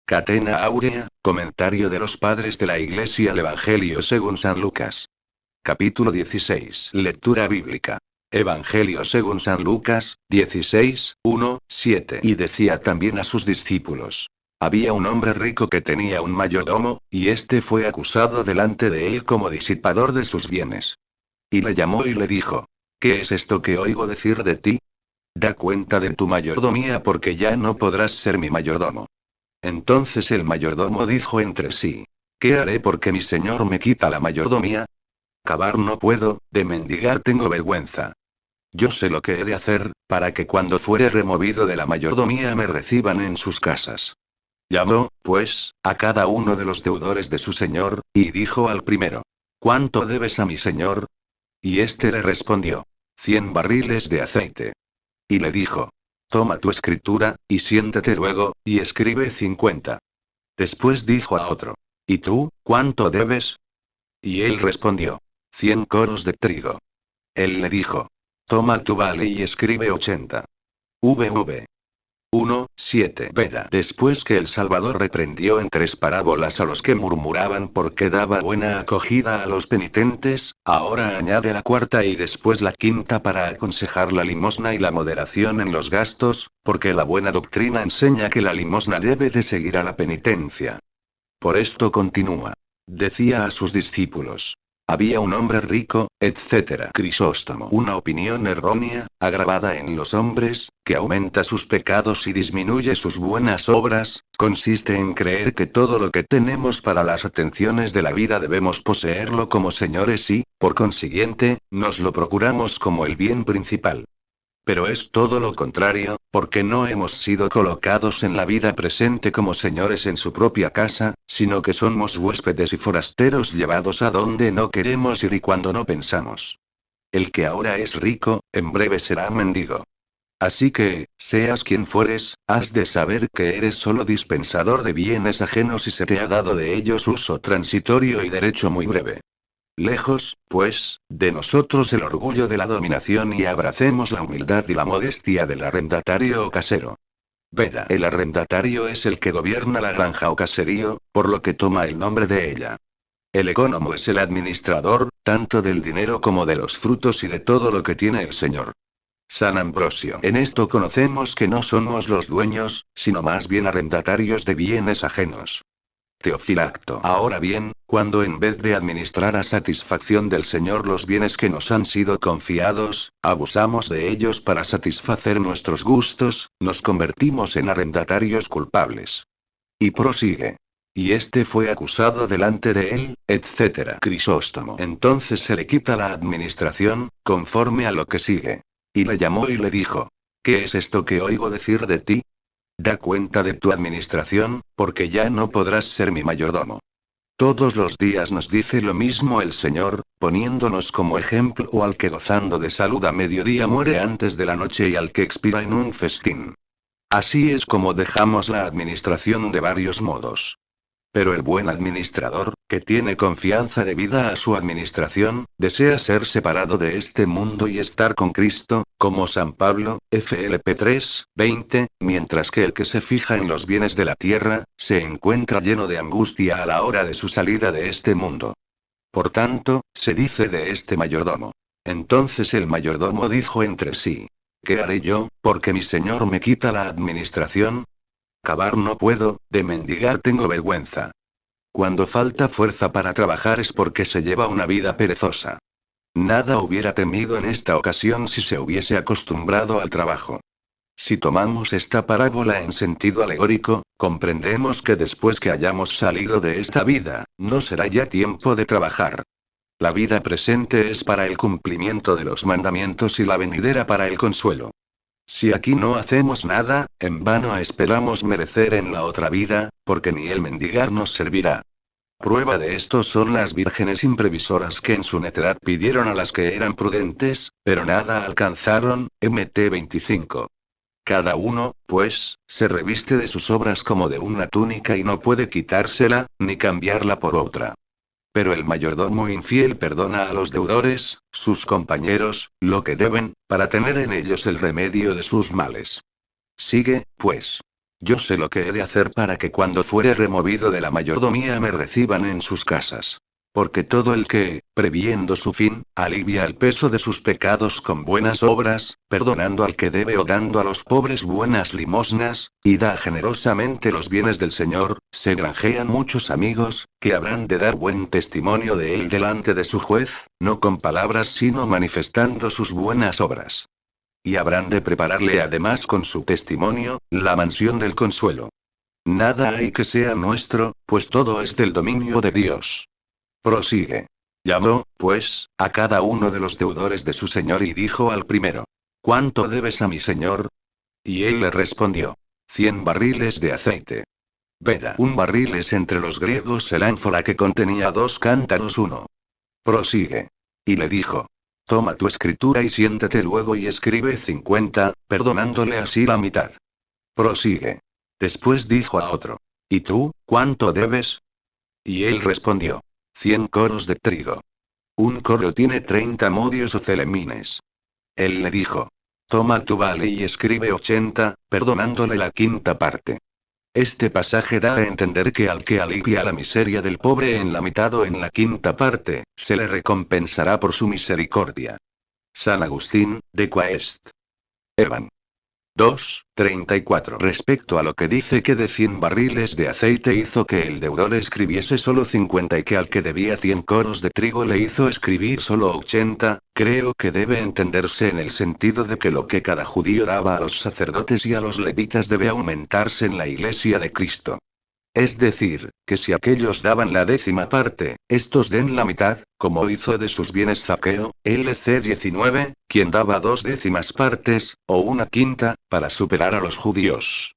Catena Áurea, comentario de los padres de la Iglesia al Evangelio según San Lucas. Capítulo 16. Lectura bíblica. Evangelio según San Lucas, 16, 1, 7. Y decía también a sus discípulos. Había un hombre rico que tenía un mayordomo, y éste fue acusado delante de él como disipador de sus bienes. Y le llamó y le dijo: ¿Qué es esto que oigo decir de ti? Da cuenta de tu mayordomía porque ya no podrás ser mi mayordomo. Entonces el mayordomo dijo entre sí: ¿Qué haré porque mi señor me quita la mayordomía? Cavar no puedo, de mendigar tengo vergüenza. Yo sé lo que he de hacer, para que cuando fuere removido de la mayordomía me reciban en sus casas. Llamó, pues, a cada uno de los deudores de su señor, y dijo al primero: ¿Cuánto debes a mi señor? Y éste le respondió: 100 barriles de aceite. Y le dijo: Toma tu escritura, y siéntate luego, y escribe 50. Después dijo a otro: ¿Y tú, cuánto debes? Y él respondió: 100 coros de trigo. Él le dijo: Toma tu vale y escribe 80. VV 1:7. Veda. Después que el Salvador reprendió en 3 parábolas a los que murmuraban porque daba buena acogida a los penitentes, ahora añade la cuarta y después la quinta para aconsejar la limosna y la moderación en los gastos, porque la buena doctrina enseña que la limosna debe de seguir a la penitencia. Por esto continúa. Decía a sus discípulos. Había un hombre rico, etc. Crisóstomo. Una opinión errónea, agravada en los hombres, que aumenta sus pecados y disminuye sus buenas obras, consiste en creer que todo lo que tenemos para las atenciones de la vida debemos poseerlo como señores y, por consiguiente, nos lo procuramos como el bien principal. Pero es todo lo contrario, porque no hemos sido colocados en la vida presente como señores en su propia casa, sino que somos huéspedes y forasteros llevados a donde no queremos ir y cuando no pensamos. El que ahora es rico, en breve será mendigo. Así que, seas quien fueres, has de saber que eres solo dispensador de bienes ajenos y se te ha dado de ellos uso transitorio y derecho muy breve. Lejos, pues, de nosotros el orgullo de la dominación y abracemos la humildad y la modestia del arrendatario o casero. Veda. El arrendatario es el que gobierna la granja o caserío, por lo que toma el nombre de ella. El ecónomo es el administrador, tanto del dinero como de los frutos y de todo lo que tiene el señor. San Ambrosio. En esto conocemos que no somos los dueños, sino más bien arrendatarios de bienes ajenos. Teofilacto. Ahora bien, cuando en vez de administrar a satisfacción del Señor los bienes que nos han sido confiados, abusamos de ellos para satisfacer nuestros gustos, nos convertimos en arrendatarios culpables. Y prosigue. Y este fue acusado delante de él, etc. Crisóstomo. Entonces se le quita la administración, conforme a lo que sigue. Y le llamó y le dijo: ¿Qué es esto que oigo decir de ti? Da cuenta de tu administración, porque ya no podrás ser mi mayordomo. Todos los días nos dice lo mismo el Señor, poniéndonos como ejemplo o al que gozando de salud a mediodía muere antes de la noche y al que expira en un festín. Así es como dejamos la administración de varios modos. Pero el buen administrador, que tiene confianza debida a su administración, desea ser separado de este mundo y estar con Cristo, como San Pablo, FLP 3, 20, mientras que el que se fija en los bienes de la tierra, se encuentra lleno de angustia a la hora de su salida de este mundo. Por tanto, se dice de este mayordomo. Entonces el mayordomo dijo entre sí: ¿Qué haré yo, porque mi señor me quita la administración? Cavar no puedo, de mendigar tengo vergüenza. Cuando falta fuerza para trabajar es porque se lleva una vida perezosa. Nada hubiera temido en esta ocasión si se hubiese acostumbrado al trabajo. Si tomamos esta parábola en sentido alegórico, comprendemos que después que hayamos salido de esta vida, no será ya tiempo de trabajar. La vida presente es para el cumplimiento de los mandamientos y la venidera para el consuelo. Si aquí no hacemos nada, en vano esperamos merecer en la otra vida, porque ni el mendigar nos servirá. Prueba de esto son las vírgenes imprevisoras que en su necedad pidieron a las que eran prudentes, pero nada alcanzaron, Mt 25. Cada uno, pues, se reviste de sus obras como de una túnica y no puede quitársela, ni cambiarla por otra. Pero el mayordomo infiel perdona a los deudores, sus compañeros, lo que deben, para tener en ellos el remedio de sus males. Sigue, pues. yo sé lo que he de hacer para que cuando fuere removido de la mayordomía me reciban en sus casas. Porque todo el que, previendo su fin, alivia el peso de sus pecados con buenas obras, perdonando al que debe o dando a los pobres buenas limosnas, y da generosamente los bienes del Señor, se granjean muchos amigos, que habrán de dar buen testimonio de él delante de su juez, no con palabras sino manifestando sus buenas obras. Y habrán de prepararle además con su testimonio, la mansión del consuelo. Nada hay que sea nuestro, pues todo es del dominio de Dios. Prosigue. Llamó, pues, a cada uno de los deudores de su señor y dijo al primero: ¿Cuánto debes a mi señor? Y él le respondió: 100 barriles de aceite. Veda. Un barril es entre los griegos el ánfora que contenía 2 cántaros uno. Prosigue. Y le dijo: Toma tu escritura y siéntate luego y escribe 50, perdonándole así la mitad. Prosigue. Después dijo a otro: ¿Y tú, cuánto debes? Y él respondió: 100 coros de trigo. Un coro tiene 30 modios o celemines. Él le dijo: Toma tu vale y escribe 80, perdonándole la quinta parte. Este pasaje da a entender que al que alivia la miseria del pobre en la mitad o en la quinta parte, se le recompensará por su misericordia. San Agustín, de Quaest. Evan. 2:34. Respecto a lo que dice que de 100 barriles de aceite hizo que el deudor escribiese solo 50 y que al que debía 100 coros de trigo le hizo escribir solo 80, creo que debe entenderse en el sentido de que lo que cada judío daba a los sacerdotes y a los levitas debe aumentarse en la iglesia de Cristo. Es decir, que si aquellos daban la 10ª parte, estos den la mitad, como hizo de sus bienes Zaqueo, LC 19, quien daba 2/10, o 1/5, para superar a los judíos.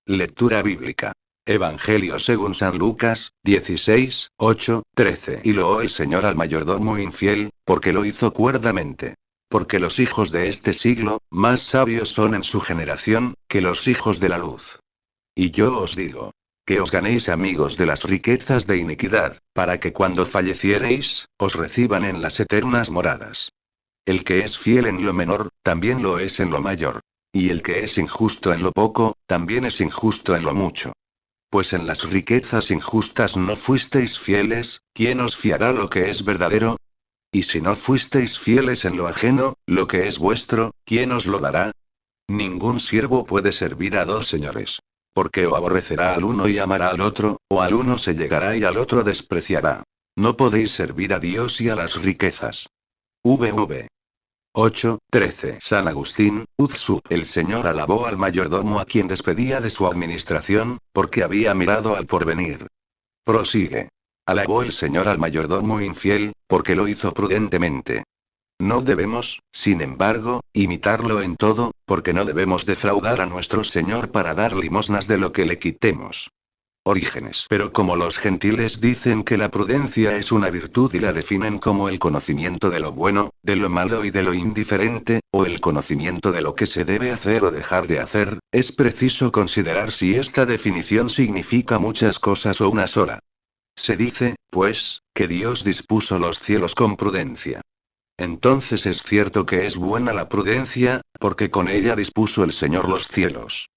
Lectura bíblica. Evangelio según San Lucas, 16, 8, 13. Y loó el Señor al mayordomo infiel, porque lo hizo cuerdamente. Porque los hijos de este siglo, más sabios son en su generación, que los hijos de la luz. Y yo os digo: que os ganéis amigos de las riquezas de iniquidad, para que cuando falleciereis, os reciban en las eternas moradas. El que es fiel en lo menor, también lo es en lo mayor. Y el que es injusto en lo poco, también es injusto en lo mucho. Pues en las riquezas injustas no fuisteis fieles, ¿quién os fiará lo que es verdadero? Y si no fuisteis fieles en lo ajeno, lo que es vuestro, ¿quién os lo dará? Ningún siervo puede servir a dos señores. Porque o aborrecerá al uno y amará al otro, o al uno se llegará y al otro despreciará. No podéis servir a Dios y a las riquezas. VV 8:13. San Agustín, Uzsup. El Señor alabó al mayordomo a quien despedía de su administración, porque había mirado al porvenir. Prosigue. Alabó el Señor al mayordomo infiel, porque lo hizo prudentemente. No debemos, sin embargo, imitarlo en todo, porque no debemos defraudar a nuestro Señor para dar limosnas de lo que le quitemos. Orígenes. Pero como los gentiles dicen que la prudencia es una virtud y la definen como el conocimiento de lo bueno, de lo malo y de lo indiferente, o el conocimiento de lo que se debe hacer o dejar de hacer, es preciso considerar si esta definición significa muchas cosas o una sola. Se dice, pues, que Dios dispuso los cielos con prudencia. Entonces es cierto que es buena la prudencia, porque con ella dispuso el Señor los cielos.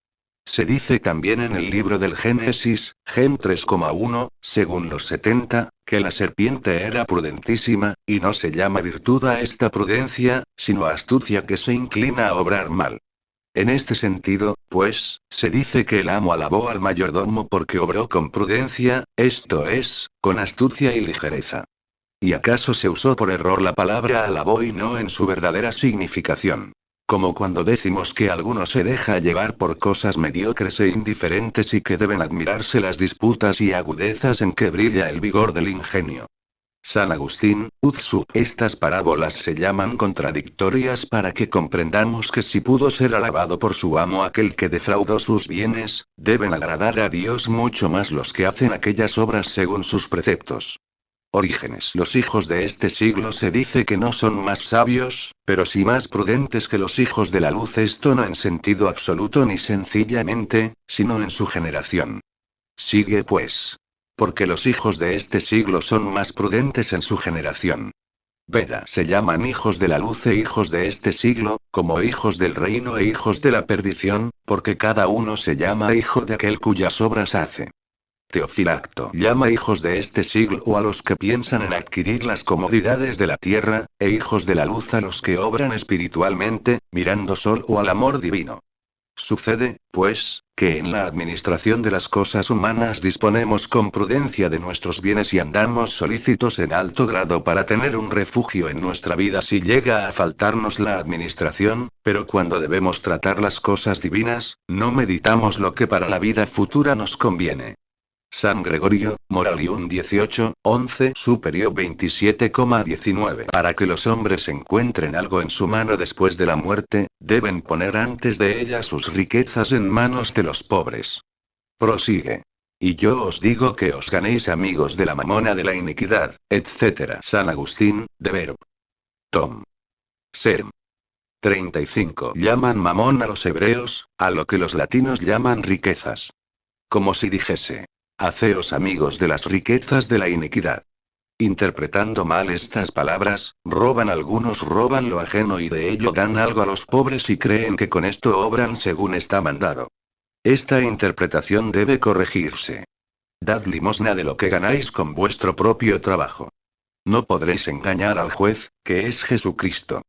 Se dice también en el libro del Génesis, Gen 3,1, según los 70, que la serpiente era prudentísima, y no se llama virtud a esta prudencia, sino astucia que se inclina a obrar mal. En este sentido, pues, se dice que el amo alabó al mayordomo porque obró con prudencia, esto es, con astucia y ligereza. ¿Y acaso se usó por error la palabra alabó y no en su verdadera significación? Como cuando decimos que alguno se deja llevar por cosas mediocres e indiferentes y que deben admirarse las disputas y agudezas en que brilla el vigor del ingenio. San Agustín, Uzsup. Estas parábolas se llaman contradictorias para que comprendamos que si pudo ser alabado por su amo aquel que defraudó sus bienes, deben agradar a Dios mucho más los que hacen aquellas obras según sus preceptos. Orígenes. Los hijos de este siglo se dice que no son más sabios, pero sí más prudentes que los hijos de la luz. Esto no en sentido absoluto ni sencillamente, sino en su generación. Sigue pues. Porque los hijos de este siglo son más prudentes en su generación. Veda se llaman hijos de la luz e hijos de este siglo, como hijos del reino e hijos de la perdición, porque cada uno se llama hijo de aquel cuyas obras hace. Teofilacto llama hijos de este siglo a los que piensan en adquirir las comodidades de la tierra, e hijos de la luz a los que obran espiritualmente, mirando solo al amor divino. Sucede, pues, que en la administración de las cosas humanas disponemos con prudencia de nuestros bienes y andamos solícitos en alto grado para tener un refugio en nuestra vida si llega a faltarnos la administración, pero cuando debemos tratar las cosas divinas, no meditamos lo que para la vida futura nos conviene. San Gregorio, Moralium 18, 11 Superior 27,19. Para que los hombres encuentren algo en su mano después de la muerte, deben poner antes de ella sus riquezas en manos de los pobres. Prosigue. Y yo os digo que os ganéis amigos de la mamona de la iniquidad, etc. San Agustín, de Verb. Tom. Serm. 35. Llaman mamón a los hebreos, a lo que los latinos llaman riquezas. Como si dijese. Haceos amigos de las riquezas de la iniquidad. Interpretando mal estas palabras, algunos roban lo ajeno y de ello dan algo a los pobres y creen que con esto obran según está mandado. Esta interpretación debe corregirse. Dad limosna de lo que ganáis con vuestro propio trabajo. No podréis engañar al juez, que es Jesucristo.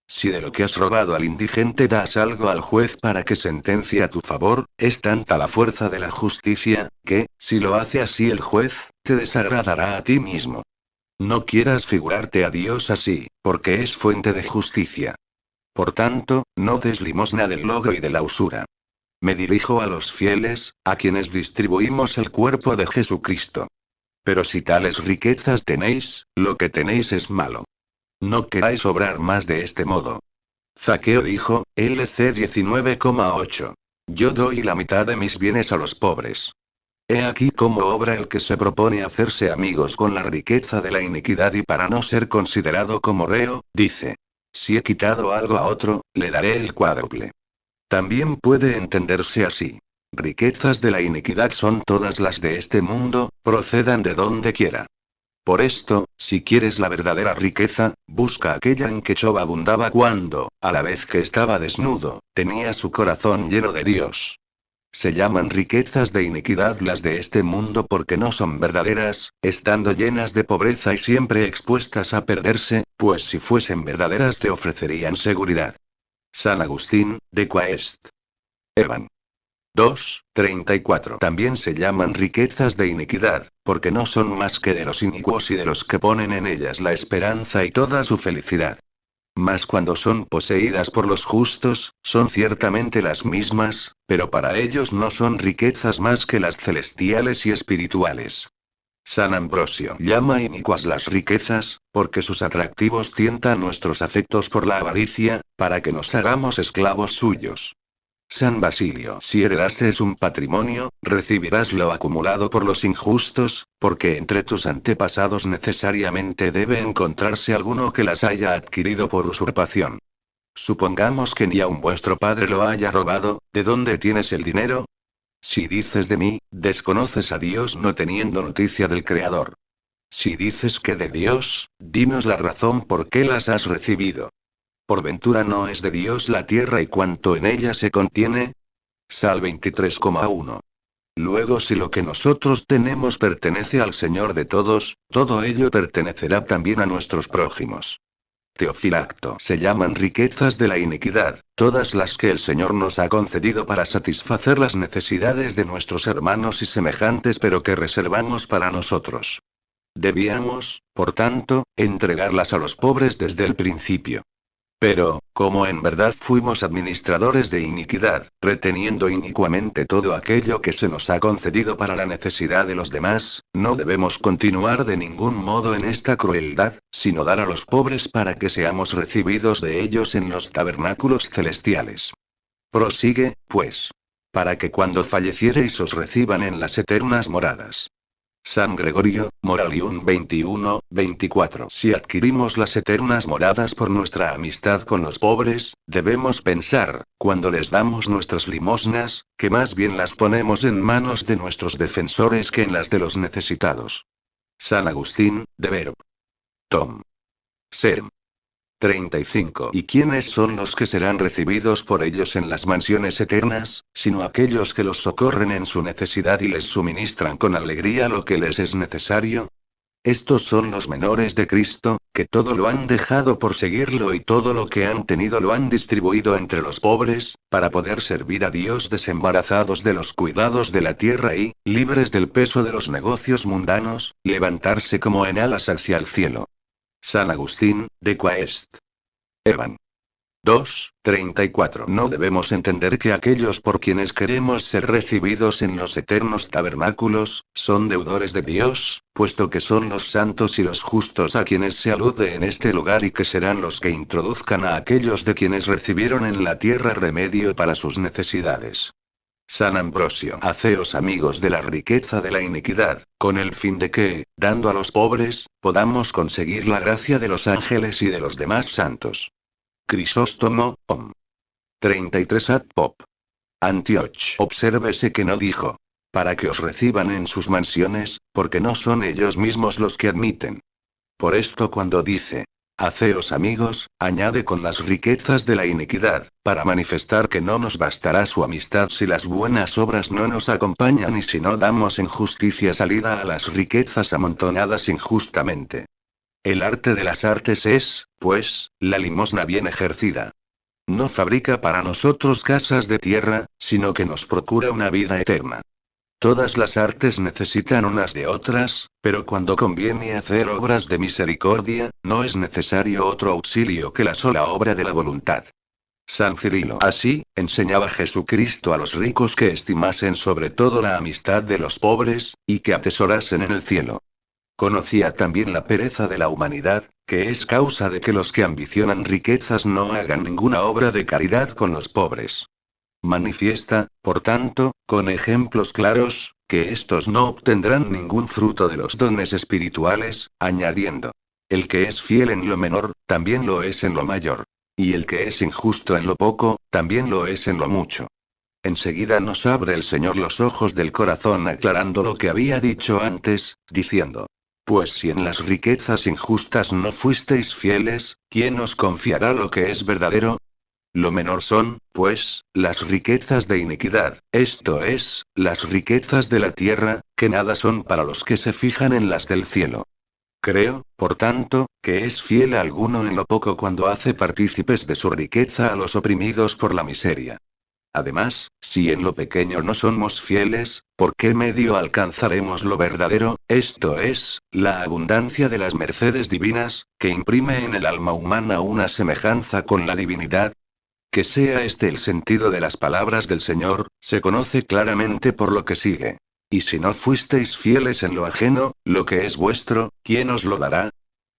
Si de lo que has robado al indigente das algo al juez para que sentencie a tu favor, es tanta la fuerza de la justicia, que, si lo hace así el juez, te desagradará a ti mismo. No quieras figurarte a Dios así, porque es fuente de justicia. Por tanto, no des limosna del logro y de la usura. Me dirijo a los fieles, a quienes distribuimos el cuerpo de Jesucristo. Pero si tales riquezas tenéis, lo que tenéis es malo. No queráis obrar más de este modo. Zaqueo dijo, LC 19,8. Yo doy la mitad de mis bienes a los pobres. He aquí cómo obra el que se propone hacerse amigos con la riqueza de la iniquidad y para no ser considerado como reo, dice. Si he quitado algo a otro, le daré el cuádruple. También puede entenderse así. Riquezas de la iniquidad son todas las de este mundo, procedan de donde quiera. Por esto, si quieres la verdadera riqueza, busca aquella en que Job abundaba cuando, a la vez que estaba desnudo, tenía su corazón lleno de Dios. Se llaman riquezas de iniquidad las de este mundo porque no son verdaderas, estando llenas de pobreza y siempre expuestas a perderse, pues si fuesen verdaderas te ofrecerían seguridad. San Agustín, de Quaest. Evan. 2:34. También se llaman riquezas de iniquidad, porque no son más que de los inicuos y de los que ponen en ellas la esperanza y toda su felicidad. Mas cuando son poseídas por los justos, son ciertamente las mismas, pero para ellos no son riquezas más que las celestiales y espirituales. San Ambrosio llama inicuas las riquezas, porque sus atractivos tientan nuestros afectos por la avaricia, para que nos hagamos esclavos suyos. San Basilio, si heredases un patrimonio, recibirás lo acumulado por los injustos, porque entre tus antepasados necesariamente debe encontrarse alguno que las haya adquirido por usurpación. Supongamos que ni aun vuestro padre lo haya robado, ¿de dónde tienes el dinero? Si dices de mí, desconoces a Dios no teniendo noticia del Creador. Si dices que de Dios, dinos la razón por qué las has recibido. ¿Por ventura no es de Dios la tierra y cuanto en ella se contiene? Sal 23,1. Luego si lo que nosotros tenemos pertenece al Señor de todos, todo ello pertenecerá también a nuestros prójimos. Teofilacto se llaman riquezas de la iniquidad, todas las que el Señor nos ha concedido para satisfacer las necesidades de nuestros hermanos y semejantes pero que reservamos para nosotros. Debíamos, por tanto, entregarlas a los pobres desde el principio. Pero, como en verdad fuimos administradores de iniquidad, reteniendo inicuamente todo aquello que se nos ha concedido para la necesidad de los demás, no debemos continuar de ningún modo en esta crueldad, sino dar a los pobres para que seamos recibidos de ellos en los tabernáculos celestiales. Prosigue, pues. Para que cuando falleciereis os reciban en las eternas moradas. San Gregorio, Moralium 21, 24. Si adquirimos las eternas moradas por nuestra amistad con los pobres, debemos pensar, cuando les damos nuestras limosnas, que más bien las ponemos en manos de nuestros defensores que en las de los necesitados. San Agustín, de Verb. Tom. Serm. 35. ¿Y quiénes son los que serán recibidos por ellos en las mansiones eternas, sino aquellos que los socorren en su necesidad y les suministran con alegría lo que les es necesario? Estos son los menores de Cristo, que todo lo han dejado por seguirlo y todo lo que han tenido lo han distribuido entre los pobres, para poder servir a Dios desembarazados de los cuidados de la tierra y, libres del peso de los negocios mundanos, levantarse como en alas hacia el cielo. San Agustín, de Quaest. Evan. 2:34. No debemos entender que aquellos por quienes queremos ser recibidos en los eternos tabernáculos, son deudores de Dios, puesto que son los santos y los justos a quienes se alude en este lugar y que serán los que introduzcan a aquellos de quienes recibieron en la tierra remedio para sus necesidades. San Ambrosio. Haceos amigos de la riqueza de la iniquidad, con el fin de que, dando a los pobres, podamos conseguir la gracia de los ángeles y de los demás santos. Crisóstomo, Om. 33 ad Pop. Antioch. Obsérvese que no dijo, para que os reciban en sus mansiones, porque no son ellos mismos los que admiten. Por esto cuando dice, haceos amigos, añade con las riquezas de la iniquidad, para manifestar que no nos bastará su amistad si las buenas obras no nos acompañan y si no damos en justicia salida a las riquezas amontonadas injustamente. El arte de las artes es, pues, la limosna bien ejercida. No fabrica para nosotros casas de tierra, sino que nos procura una vida eterna. Todas las artes necesitan unas de otras, pero cuando conviene hacer obras de misericordia, no es necesario otro auxilio que la sola obra de la voluntad. San Cirilo. Así, enseñaba Jesucristo a los ricos que estimasen sobre todo la amistad de los pobres, y que atesorasen en el cielo. Conocía también la pereza de la humanidad, que es causa de que los que ambicionan riquezas no hagan ninguna obra de caridad con los pobres. Manifiesta, por tanto, con ejemplos claros, que estos no obtendrán ningún fruto de los dones espirituales, añadiendo: el que es fiel en lo menor, también lo es en lo mayor. Y el que es injusto en lo poco, también lo es en lo mucho. Enseguida nos abre el Señor los ojos del corazón aclarando lo que había dicho antes, diciendo: pues si en las riquezas injustas no fuisteis fieles, ¿quién os confiará lo que es verdadero? Lo menor son, pues, las riquezas de iniquidad, esto es, las riquezas de la tierra, que nada son para los que se fijan en las del cielo. Creo, por tanto, que es fiel a alguno en lo poco cuando hace partícipes de su riqueza a los oprimidos por la miseria. Además, si en lo pequeño no somos fieles, ¿por qué medio alcanzaremos lo verdadero, esto es, la abundancia de las mercedes divinas, que imprime en el alma humana una semejanza con la divinidad? Que sea este el sentido de las palabras del Señor, se conoce claramente por lo que sigue. Y si no fuisteis fieles en lo ajeno, lo que es vuestro, ¿quién os lo dará?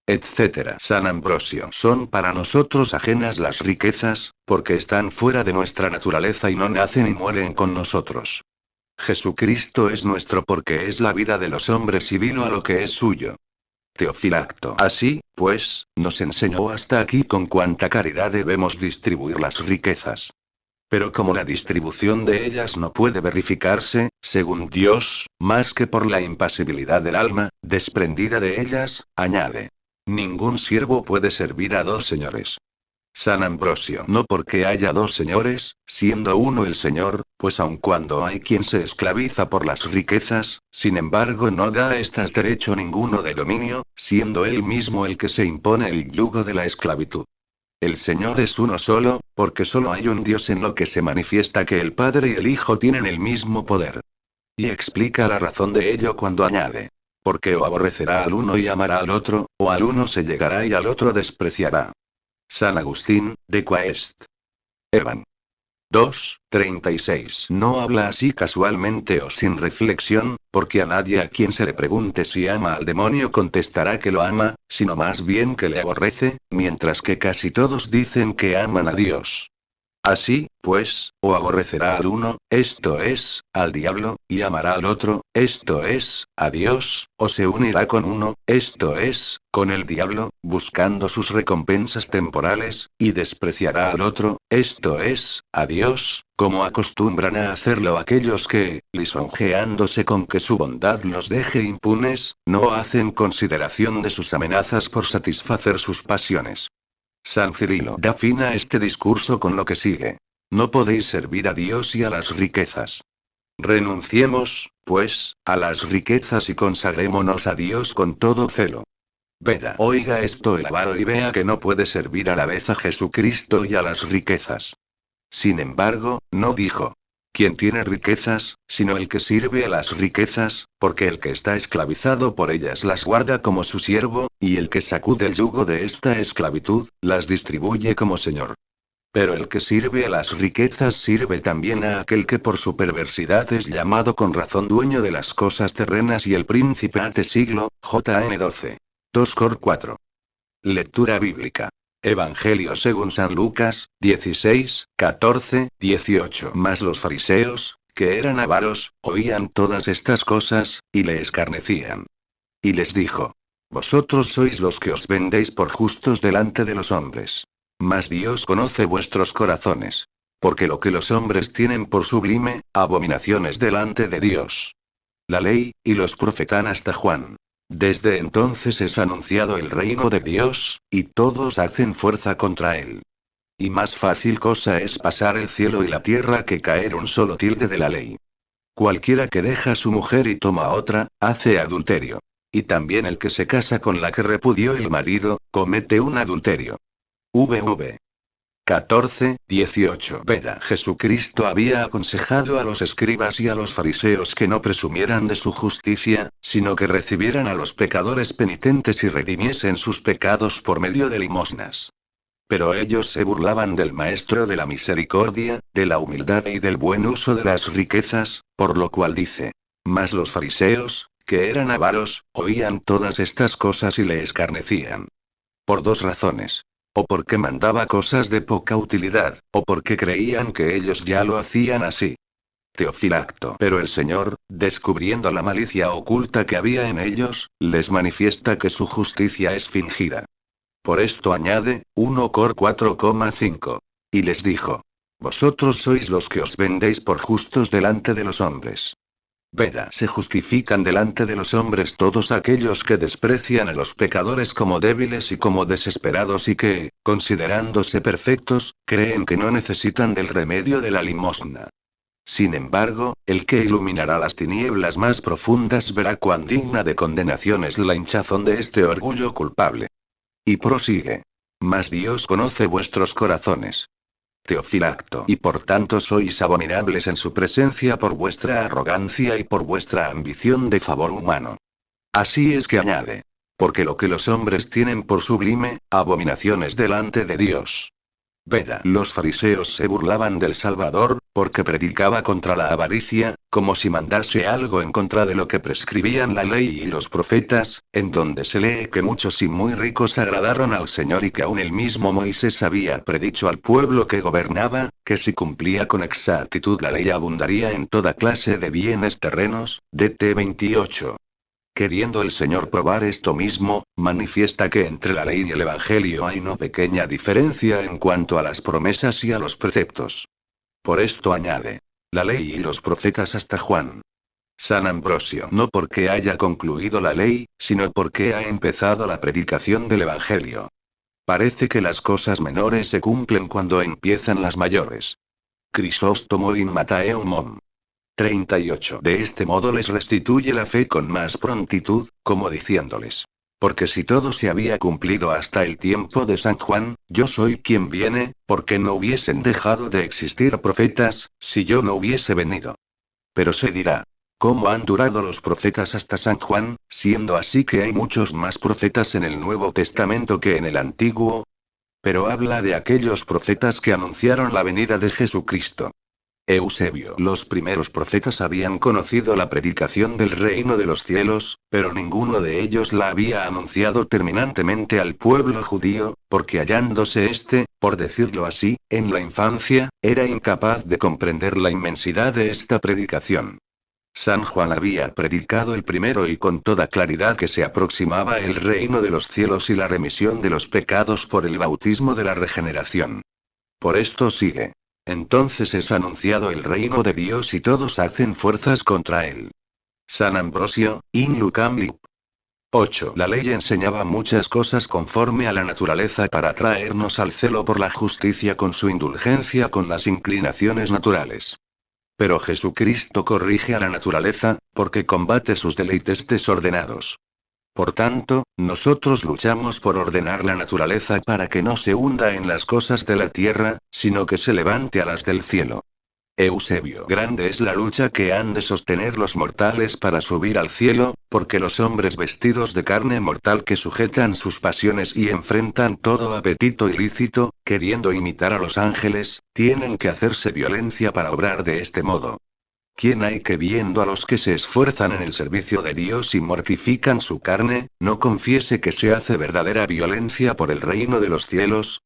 Etcétera. San Ambrosio. Son para nosotros ajenas las riquezas, porque están fuera de nuestra naturaleza y no nacen y mueren con nosotros. Jesucristo es nuestro porque es la vida de los hombres y vino a lo que es suyo. Teofilacto. Así, pues, nos enseñó hasta aquí con cuánta caridad debemos distribuir las riquezas. Pero como la distribución de ellas no puede verificarse, según Dios, más que por la impasibilidad del alma, desprendida de ellas, añade: ningún siervo puede servir a dos señores. San Ambrosio. No porque haya dos señores, siendo uno el Señor, pues aun cuando hay quien se esclaviza por las riquezas, sin embargo no da a estas derecho ninguno de dominio, siendo él mismo el que se impone el yugo de la esclavitud. El Señor es uno solo, porque solo hay un Dios en lo que se manifiesta que el Padre y el Hijo tienen el mismo poder. Y explica la razón de ello cuando añade: porque o aborrecerá al uno y amará al otro, o al uno se llegará y al otro despreciará. San Agustín, de Quaest. Evan. 2:36. No habla así casualmente o sin reflexión, porque a nadie a quien se le pregunte si ama al demonio contestará que lo ama, sino más bien que le aborrece, mientras que casi todos dicen que aman a Dios. Así, pues, o aborrecerá al uno, esto es, al diablo, y amará al otro, esto es, a Dios, o se unirá con uno, esto es, con el diablo, buscando sus recompensas temporales, y despreciará al otro, esto es, a Dios, como acostumbran a hacerlo aquellos que, lisonjeándose con que su bondad los deje impunes, no hacen consideración de sus amenazas por satisfacer sus pasiones. San Cirilo da fin a este discurso con lo que sigue. No podéis servir a Dios y a las riquezas. Renunciemos, pues, a las riquezas y consagrémonos a Dios con todo celo. Veda, oiga esto el avaro y vea que no puede servir a la vez a Jesucristo y a las riquezas. Sin embargo, no dijo: quien tiene riquezas, sino el que sirve a las riquezas, porque el que está esclavizado por ellas las guarda como su siervo, y el que sacude el yugo de esta esclavitud, las distribuye como señor. Pero el que sirve a las riquezas sirve también a aquel que por su perversidad es llamado con razón dueño de las cosas terrenas y el príncipe ante siglo, JN 12. 2 Cor 4. Lectura bíblica. Evangelio según San Lucas, 16, 14, 18. Mas los fariseos, que eran avaros, oían todas estas cosas, y le escarnecían. Y les dijo: vosotros sois los que os vendéis por justos delante de los hombres. Mas Dios conoce vuestros corazones. Porque lo que los hombres tienen por sublime, abominaciones delante de Dios. La ley, y los profetas hasta Juan. Desde entonces es anunciado el reino de Dios, y todos hacen fuerza contra él. Y más fácil cosa es pasar el cielo y la tierra que caer un solo tilde de la ley. Cualquiera que deja a su mujer y toma otra, hace adulterio. Y también el que se casa con la que repudió el marido, comete un adulterio. VV 14, 18. Veda. Jesucristo había aconsejado a los escribas y a los fariseos que no presumieran de su justicia, sino que recibieran a los pecadores penitentes y redimiesen sus pecados por medio de limosnas. Pero ellos se burlaban del Maestro de la misericordia, de la humildad y del buen uso de las riquezas, por lo cual dice: mas los fariseos, que eran avaros, oían todas estas cosas y le escarnecían. Por dos razones. O porque mandaba cosas de poca utilidad, o porque creían que ellos ya lo hacían así. Teofilacto. Pero el Señor, descubriendo la malicia oculta que había en ellos, les manifiesta que su justicia es fingida. Por esto añade, 1 Cor 4,5. Y les dijo: vosotros sois los que os vendéis por justos delante de los hombres. Veda. Se justifican delante de los hombres todos aquellos que desprecian a los pecadores como débiles y como desesperados y que, considerándose perfectos, creen que no necesitan del remedio de la limosna. Sin embargo, el que iluminará las tinieblas más profundas verá cuán digna de condenación es la hinchazón de este orgullo culpable. Y prosigue. Mas Dios conoce vuestros corazones. Teofilacto. Y por tanto sois abominables en su presencia por vuestra arrogancia y por vuestra ambición de favor humano. Así es que añade. Porque lo que los hombres tienen por sublime, abominaciones delante de Dios. Veda. Los fariseos se burlaban del Salvador, porque predicaba contra la avaricia, como si mandase algo en contra de lo que prescribían la ley y los profetas, en donde se lee que muchos y muy ricos agradaron al Señor y que aun el mismo Moisés había predicho al pueblo que gobernaba, que si cumplía con exactitud la ley abundaría en toda clase de bienes terrenos. DT 28. Queriendo el Señor probar esto mismo, manifiesta que entre la ley y el Evangelio hay no pequeña diferencia en cuanto a las promesas y a los preceptos. Por esto añade. La ley y los profetas hasta Juan. San Ambrosio. No porque haya concluido la ley, sino porque ha empezado la predicación del Evangelio. Parece que las cosas menores se cumplen cuando empiezan las mayores. Crisóstomo in Mattheum 38. De este modo les restituye la fe con más prontitud, como diciéndoles: porque si todo se había cumplido hasta el tiempo de San Juan, yo soy quien viene, porque no hubiesen dejado de existir profetas, si yo no hubiese venido. Pero se dirá: ¿cómo han durado los profetas hasta San Juan, siendo así que hay muchos más profetas en el Nuevo Testamento que en el Antiguo? Pero habla de aquellos profetas que anunciaron la venida de Jesucristo. Eusebio. Los primeros profetas habían conocido la predicación del reino de los cielos, pero ninguno de ellos la había anunciado terminantemente al pueblo judío, porque hallándose éste, por decirlo así, en la infancia, era incapaz de comprender la inmensidad de esta predicación. San Juan había predicado el primero y con toda claridad que se aproximaba el reino de los cielos y la remisión de los pecados por el bautismo de la regeneración. Por esto sigue. Entonces es anunciado el reino de Dios y todos hacen fuerzas contra él. San Ambrosio, In Lucam Lib. 8. La ley enseñaba muchas cosas conforme a la naturaleza para traernos al celo por la justicia con su indulgencia con las inclinaciones naturales. Pero Jesucristo corrige a la naturaleza, porque combate sus deleites desordenados. Por tanto, nosotros luchamos por ordenar la naturaleza para que no se hunda en las cosas de la tierra, sino que se levante a las del cielo. Eusebio. Grande es la lucha que han de sostener los mortales para subir al cielo, porque los hombres vestidos de carne mortal que sujetan sus pasiones y enfrentan todo apetito ilícito, queriendo imitar a los ángeles, tienen que hacerse violencia para obrar de este modo. ¿Quién hay que viendo a los que se esfuerzan en el servicio de Dios y mortifican su carne, no confiese que se hace verdadera violencia por el reino de los cielos?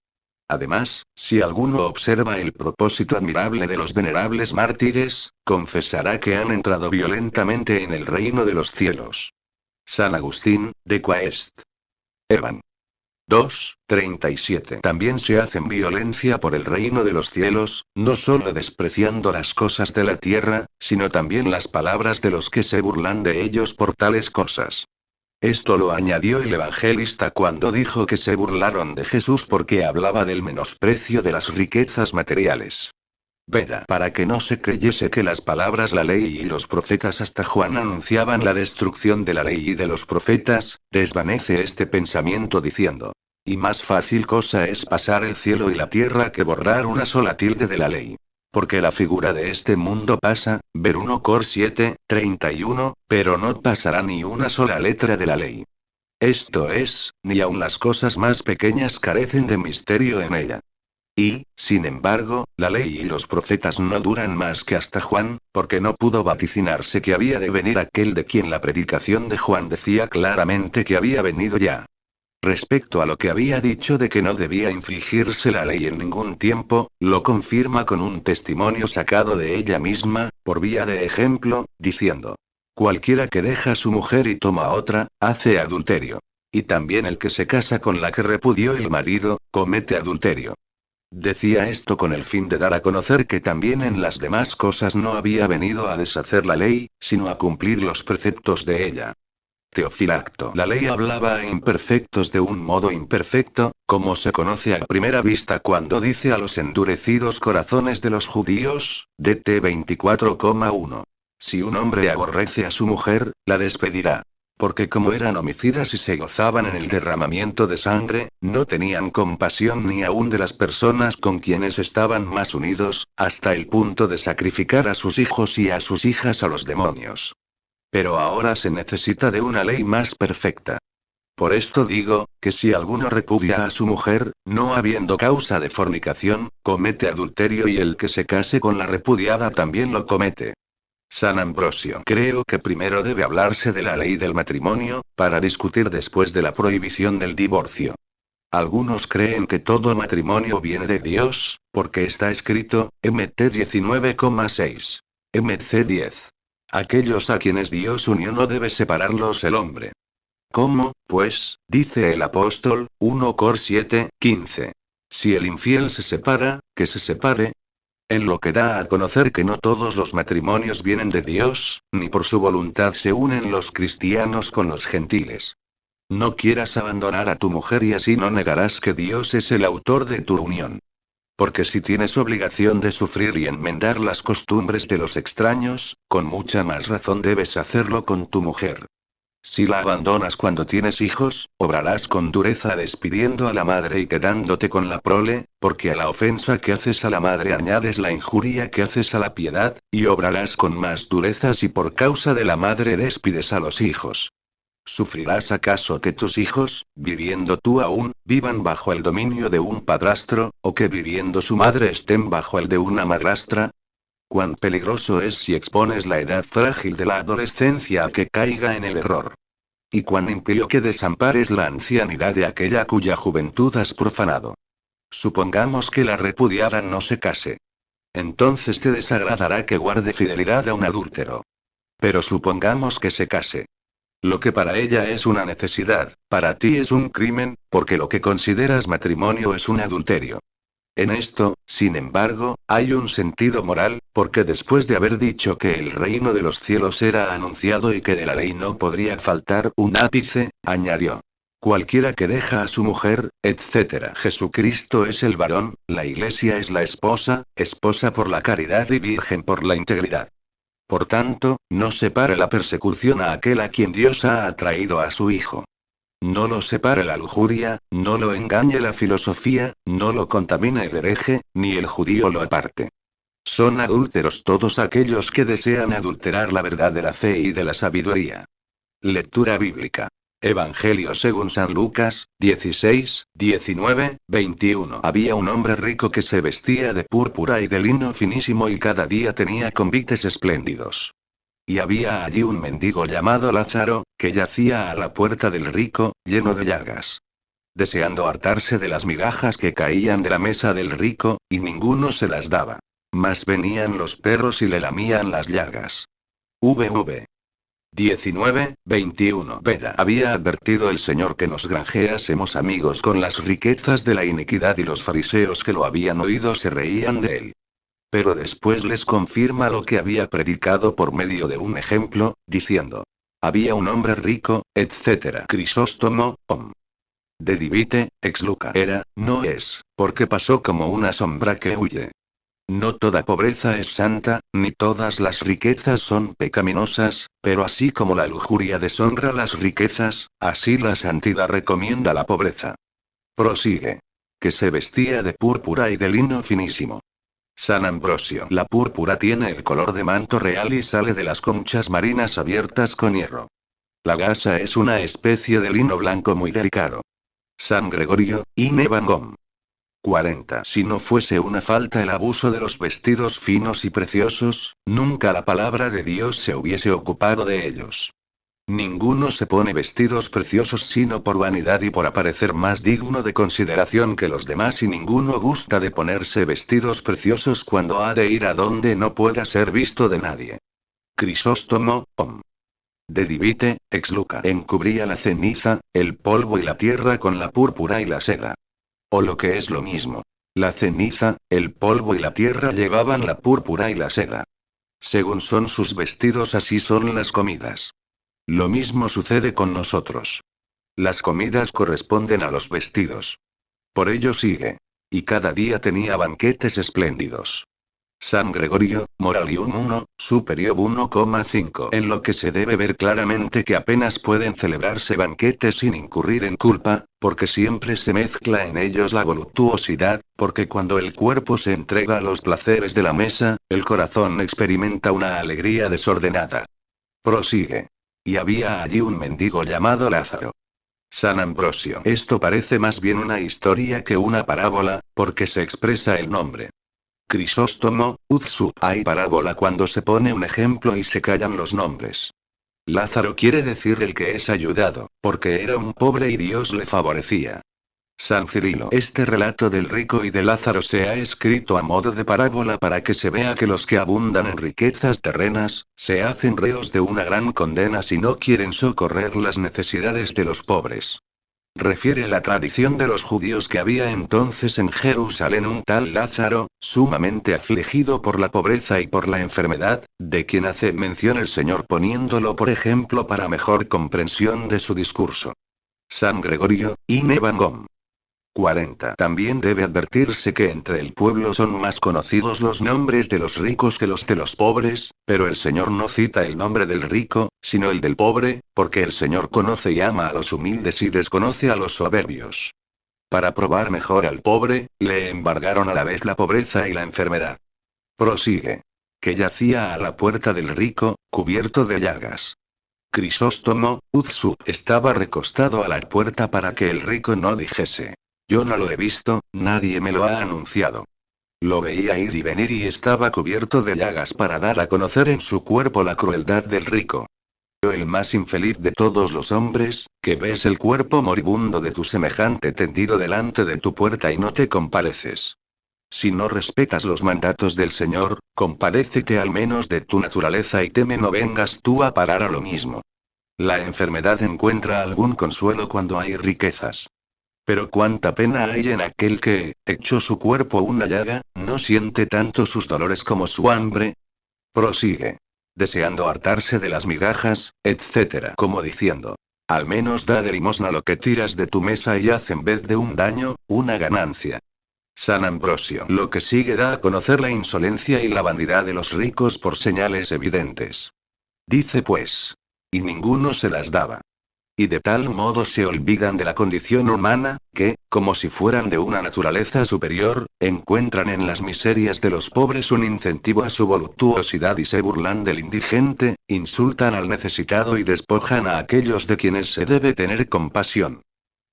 Además, si alguno observa el propósito admirable de los venerables mártires, confesará que han entrado violentamente en el reino de los cielos. San Agustín, de Quaest. Evan. 2:37. También se hacen violencia por el reino de los cielos, no solo despreciando las cosas de la tierra, sino también las palabras de los que se burlan de ellos por tales cosas. Esto lo añadió el evangelista cuando dijo que se burlaron de Jesús porque hablaba del menosprecio de las riquezas materiales. Veda. Para que no se creyese que las palabras la ley y los profetas hasta Juan anunciaban la destrucción de la ley y de los profetas, desvanece este pensamiento diciendo. Y más fácil cosa es pasar el cielo y la tierra que borrar una sola tilde de la ley. Porque la figura de este mundo pasa, ver 1 Cor 7:31, pero no pasará ni una sola letra de la ley. Esto es, ni aun las cosas más pequeñas carecen de misterio en ella. Y, sin embargo, la ley y los profetas no duran más que hasta Juan, porque no pudo vaticinarse que había de venir aquel de quien la predicación de Juan decía claramente que había venido ya. Respecto a lo que había dicho de que no debía infligirse la ley en ningún tiempo, lo confirma con un testimonio sacado de ella misma, por vía de ejemplo, diciendo: cualquiera que deja a su mujer y toma a otra, hace adulterio. Y también el que se casa con la que repudió el marido, comete adulterio. Decía esto con el fin de dar a conocer que también en las demás cosas no había venido a deshacer la ley, sino a cumplir los preceptos de ella. Teofilacto. La ley hablaba a imperfectos de un modo imperfecto, como se conoce a primera vista cuando dice a los endurecidos corazones de los judíos, DT 24,1. Si un hombre aborrece a su mujer, la despedirá. Porque como eran homicidas y se gozaban en el derramamiento de sangre, no tenían compasión ni aún de las personas con quienes estaban más unidos, hasta el punto de sacrificar a sus hijos y a sus hijas a los demonios. Pero ahora se necesita de una ley más perfecta. Por esto digo, que si alguno repudia a su mujer, no habiendo causa de fornicación, comete adulterio y el que se case con la repudiada también lo comete. San Ambrosio. Creo que primero debe hablarse de la ley del matrimonio, para discutir después de la prohibición del divorcio. Algunos creen que todo matrimonio viene de Dios, porque está escrito, Mt 19,6. Mc 10. Aquellos a quienes Dios unió no debe separarlos el hombre. ¿Cómo, pues? Dice el apóstol, 1 Cor 7:15. Si el infiel se separa, que se separe. En lo que da a conocer que no todos los matrimonios vienen de Dios, ni por su voluntad se unen los cristianos con los gentiles. No quieras abandonar a tu mujer y así no negarás que Dios es el autor de tu unión. Porque si tienes obligación de sufrir y enmendar las costumbres de los extraños, con mucha más razón debes hacerlo con tu mujer. Si la abandonas cuando tienes hijos, obrarás con dureza despidiendo a la madre y quedándote con la prole, porque a la ofensa que haces a la madre añades la injuria que haces a la piedad, y obrarás con más dureza si por causa de la madre despides a los hijos. ¿Sufrirás acaso que tus hijos, viviendo tú aún, vivan bajo el dominio de un padrastro, o que viviendo su madre estén bajo el de una madrastra? Cuán peligroso es si expones la edad frágil de la adolescencia a que caiga en el error. Y cuán impío que desampares la ancianidad de aquella cuya juventud has profanado. Supongamos que la repudiada no se case. Entonces te desagradará que guarde fidelidad a un adúltero. Pero supongamos que se case. Lo que para ella es una necesidad, para ti es un crimen, porque lo que consideras matrimonio es un adulterio. En esto, sin embargo, hay un sentido moral, porque después de haber dicho que el reino de los cielos era anunciado y que de la ley no podría faltar un ápice, añadió. Cualquiera que deja a su mujer, etc. Jesucristo es el varón, la iglesia es la esposa, esposa por la caridad y virgen por la integridad. Por tanto, no separe la persecución a aquel a quien Dios ha atraído a su Hijo. No lo separe la lujuria, no lo engañe la filosofía, no lo contamine el hereje, ni el judío lo aparte. Son adúlteros todos aquellos que desean adulterar la verdad de la fe y de la sabiduría. Lectura bíblica. Evangelio según San Lucas, 16, 19, 21. Había un hombre rico que se vestía de púrpura y de lino finísimo y cada día tenía convites espléndidos. Y había allí un mendigo llamado Lázaro, que yacía a la puerta del rico, lleno de llagas. Deseando hartarse de las migajas que caían de la mesa del rico, y ninguno se las daba. Mas venían los perros y le lamían las llagas. VV 19, 21. Veda. Había advertido el Señor que nos granjeásemos amigos con las riquezas de la iniquidad y los fariseos que lo habían oído se reían de él. Pero después les confirma lo que había predicado por medio de un ejemplo, diciendo. Había un hombre rico, etc. Crisóstomo, de Divite, ex Luca. Era, no es, porque pasó como una sombra que huye. No toda pobreza es santa, ni todas las riquezas son pecaminosas, pero así como la lujuria deshonra las riquezas, así la santidad recomienda la pobreza. Prosigue. Que se vestía de púrpura y de lino finísimo. San Ambrosio. La púrpura tiene el color de manto real y sale de las conchas marinas abiertas con hierro. La gasa es una especie de lino blanco muy delicado. San Gregorio, in Evangom. 40. Si no fuese una falta el abuso de los vestidos finos y preciosos, nunca la palabra de Dios se hubiese ocupado de ellos. Ninguno se pone vestidos preciosos sino por vanidad y por aparecer más digno de consideración que los demás y ninguno gusta de ponerse vestidos preciosos cuando ha de ir a donde no pueda ser visto de nadie. Crisóstomo, de Divite, ex Luca. Encubría la ceniza, el polvo y la tierra con la púrpura y la seda. O lo que es lo mismo. La ceniza, el polvo y la tierra llevaban la púrpura y la seda. Según son sus vestidos así son las comidas. Lo mismo sucede con nosotros. Las comidas corresponden a los vestidos. Por ello sigue. Y cada día tenía banquetes espléndidos. San Gregorio, Moralium 1, Superior 1,5. En lo que se debe ver claramente que apenas pueden celebrarse banquetes sin incurrir en culpa, porque siempre se mezcla en ellos la voluptuosidad, porque cuando el cuerpo se entrega a los placeres de la mesa, el corazón experimenta una alegría desordenada. Prosigue. Y había allí un mendigo llamado Lázaro. San Ambrosio. Esto parece más bien una historia que una parábola, porque se expresa el nombre. Crisóstomo, Uzsup. Hay parábola cuando se pone un ejemplo y se callan los nombres. Lázaro quiere decir el que es ayudado, porque era un pobre y Dios le favorecía. San Cirilo. Este relato del rico y de Lázaro se ha escrito a modo de parábola para que se vea que los que abundan en riquezas terrenas, se hacen reos de una gran condena si no quieren socorrer las necesidades de los pobres. Refiere la tradición de los judíos que había entonces en Jerusalén un tal Lázaro, sumamente afligido por la pobreza y por la enfermedad, de quien hace mención el Señor poniéndolo por ejemplo para mejor comprensión de su discurso. San Gregorio, in Evangom. 40. También debe advertirse que entre el pueblo son más conocidos los nombres de los ricos que los de los pobres, pero el Señor no cita el nombre del rico, sino el del pobre, porque el Señor conoce y ama a los humildes y desconoce a los soberbios. Para probar mejor al pobre, le embargaron a la vez la pobreza y la enfermedad. Prosigue. Que yacía a la puerta del rico, cubierto de llagas. Crisóstomo, Uzsup estaba recostado a la puerta para que el rico no dijese. Yo no lo he visto, nadie me lo ha anunciado. Lo veía ir y venir y estaba cubierto de llagas para dar a conocer en su cuerpo la crueldad del rico. Yo, el más infeliz de todos los hombres, que ves el cuerpo moribundo de tu semejante tendido delante de tu puerta y no te compadeces. Si no respetas los mandatos del Señor, compadécete al menos de tu naturaleza y teme no vengas tú a parar a lo mismo. La enfermedad encuentra algún consuelo cuando hay riquezas. Pero cuánta pena hay en aquel que, hecho su cuerpo una llaga, no siente tanto sus dolores como su hambre. Prosigue. Deseando hartarse de las migajas, etc. Como diciendo. Al menos da de limosna lo que tiras de tu mesa y haz en vez de un daño, una ganancia. San Ambrosio. Lo que sigue da a conocer la insolencia y la vanidad de los ricos por señales evidentes. Dice pues. Y ninguno se las daba. Y de tal modo se olvidan de la condición humana, que, como si fueran de una naturaleza superior, encuentran en las miserias de los pobres un incentivo a su voluptuosidad y se burlan del indigente, insultan al necesitado y despojan a aquellos de quienes se debe tener compasión.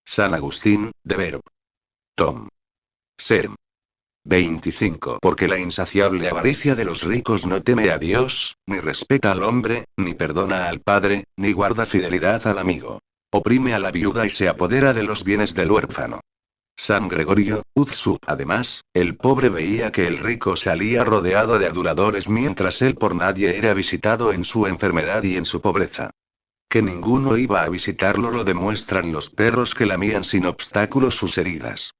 San Agustín, de Verb. Tom. Serm. 25. Porque la insaciable avaricia de los ricos no teme a Dios, ni respeta al hombre, ni perdona al padre, ni guarda fidelidad al amigo. Oprime a la viuda y se apodera de los bienes del huérfano. San Gregorio, Uzsup. Además, el pobre veía que el rico salía rodeado de aduladores mientras él por nadie era visitado en su enfermedad y en su pobreza. Que ninguno iba a visitarlo lo demuestran los perros que lamían sin obstáculos sus heridas.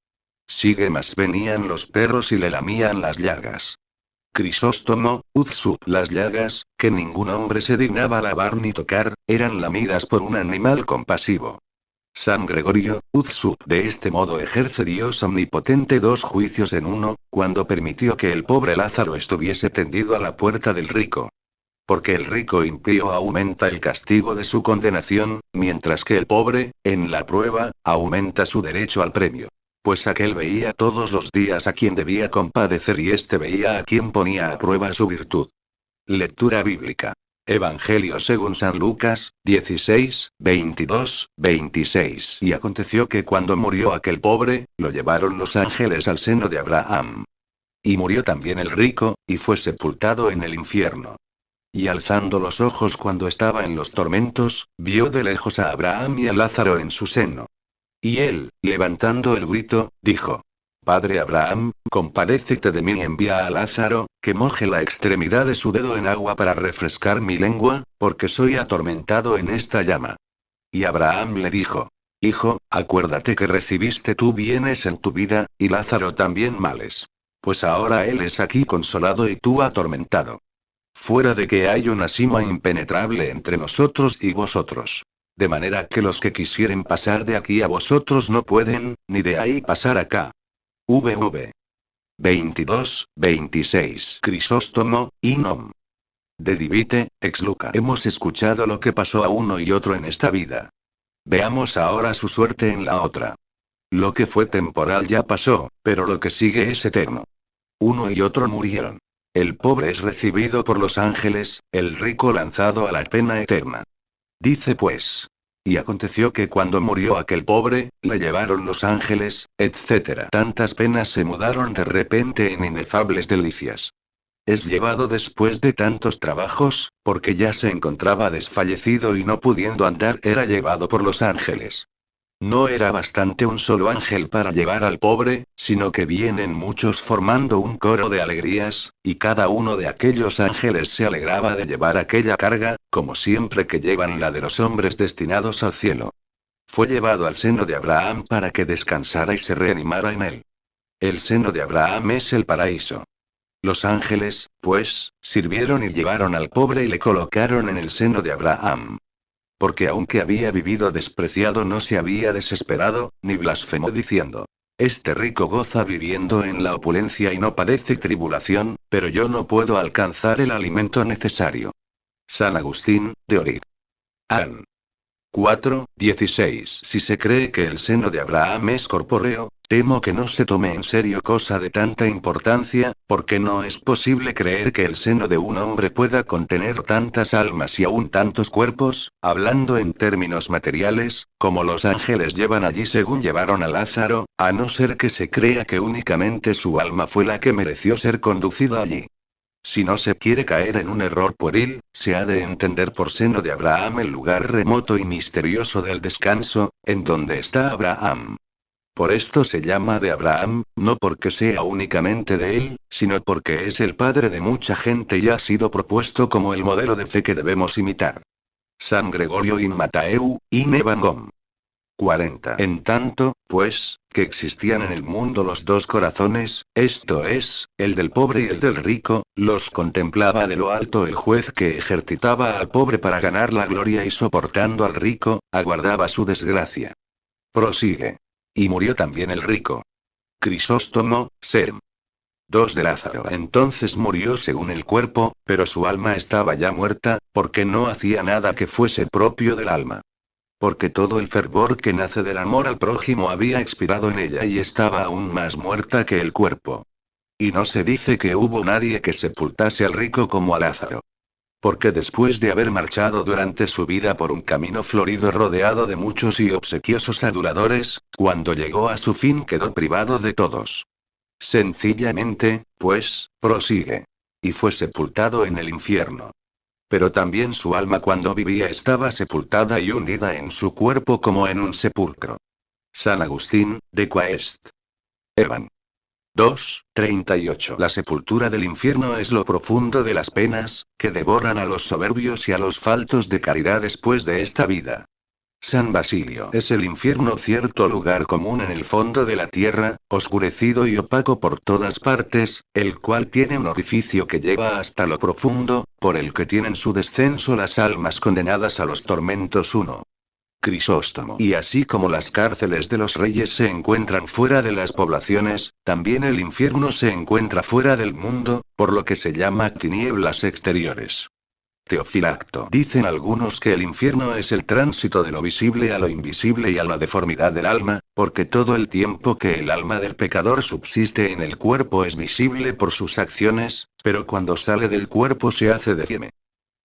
Sigue más venían los perros y le lamían las llagas. Crisóstomo, Uzsup. Las llagas, que ningún hombre se dignaba lavar ni tocar, eran lamidas por un animal compasivo. San Gregorio, Uzsup. De este modo ejerce Dios omnipotente dos juicios en uno, cuando permitió que el pobre Lázaro estuviese tendido a la puerta del rico. Porque el rico impío aumenta el castigo de su condenación, mientras que el pobre, en la prueba, aumenta su derecho al premio. Pues aquel veía todos los días a quien debía compadecer y éste veía a quien ponía a prueba su virtud. Lectura bíblica. Evangelio según San Lucas, 16, 22, 26. Y aconteció que cuando murió aquel pobre, lo llevaron los ángeles al seno de Abraham. Y murió también el rico, y fue sepultado en el infierno. Y alzando los ojos cuando estaba en los tormentos, vio de lejos a Abraham y a Lázaro en su seno. Y él, levantando el grito, dijo: Padre Abraham, compadécete de mí y envía a Lázaro, que moje la extremidad de su dedo en agua para refrescar mi lengua, porque soy atormentado en esta llama. Y Abraham le dijo: Hijo, acuérdate que recibiste tú bienes en tu vida, y Lázaro también males. Pues ahora él es aquí consolado y tú atormentado. Fuera de que hay una sima impenetrable entre nosotros y vosotros. De manera que los que quisieren pasar de aquí a vosotros no pueden, ni de ahí pasar acá. VV 22, 26. Crisóstomo, Inom. De Divite, ex Luca. Hemos escuchado lo que pasó a uno y otro en esta vida. Veamos ahora su suerte en la otra. Lo que fue temporal ya pasó, pero lo que sigue es eterno. Uno y otro murieron. El pobre es recibido por los ángeles, el rico lanzado a la pena eterna. Dice pues. Y aconteció que cuando murió aquel pobre, le llevaron los ángeles, etc. Tantas penas se mudaron de repente en inefables delicias. Es llevado después de tantos trabajos, porque ya se encontraba desfallecido y no pudiendo andar era llevado por los ángeles. No era bastante un solo ángel para llevar al pobre, sino que vienen muchos formando un coro de alegrías, y cada uno de aquellos ángeles se alegraba de llevar aquella carga, como siempre que llevan la de los hombres destinados al cielo. Fue llevado al seno de Abraham para que descansara y se reanimara en él. El seno de Abraham es el paraíso. Los ángeles, pues, sirvieron y llevaron al pobre y le colocaron en el seno de Abraham. Porque aunque había vivido despreciado no se había desesperado, ni blasfemó diciendo: Este rico goza viviendo en la opulencia y no padece tribulación, pero yo no puedo alcanzar el alimento necesario. San Agustín, de Orit. An. 4:16. Si se cree que el seno de Abraham es corpóreo, temo que no se tome en serio cosa de tanta importancia, porque no es posible creer que el seno de un hombre pueda contener tantas almas y aún tantos cuerpos, hablando en términos materiales, como los ángeles llevan allí según llevaron a Lázaro, a no ser que se crea que únicamente su alma fue la que mereció ser conducida allí. Si no se quiere caer en un error pueril, se ha de entender por seno de Abraham el lugar remoto y misterioso del descanso, en donde está Abraham. Por esto se llama de Abraham, no porque sea únicamente de él, sino porque es el padre de mucha gente y ha sido propuesto como el modelo de fe que debemos imitar. San Gregorio in Matthäu, in Evangelium. 40. En tanto, pues, que existían en el mundo los dos corazones, esto es, el del pobre y el del rico, los contemplaba de lo alto el juez que ejercitaba al pobre para ganar la gloria y soportando al rico, aguardaba su desgracia. Prosigue. Y murió también el rico. Crisóstomo, Serm. 2 de Lázaro. Entonces murió según el cuerpo, pero su alma estaba ya muerta, porque no hacía nada que fuese propio del alma. Porque todo el fervor que nace del amor al prójimo había expirado en ella y estaba aún más muerta que el cuerpo. Y no se dice que hubo nadie que sepultase al rico como a Lázaro. Porque después de haber marchado durante su vida por un camino florido rodeado de muchos y obsequiosos aduladores, cuando llegó a su fin quedó privado de todos. Sencillamente, pues, prosigue. Y fue sepultado en el infierno. Pero también su alma cuando vivía estaba sepultada y hundida en su cuerpo como en un sepulcro. San Agustín, de Quaest. Evan. 2:38. La sepultura del infierno es lo profundo de las penas, que devoran a los soberbios y a los faltos de caridad después de esta vida. San Basilio. Es el infierno cierto lugar común en el fondo de la tierra, oscurecido y opaco por todas partes, el cual tiene un orificio que lleva hasta lo profundo, por el que tienen su descenso las almas condenadas a los tormentos. 1. Crisóstomo. Y así como las cárceles de los reyes se encuentran fuera de las poblaciones, también el infierno se encuentra fuera del mundo, por lo que se llama tinieblas exteriores. Teofilacto. Dicen algunos que el infierno es el tránsito de lo visible a lo invisible y a la deformidad del alma, porque todo el tiempo que el alma del pecador subsiste en el cuerpo es visible por sus acciones, pero cuando sale del cuerpo se hace deforme.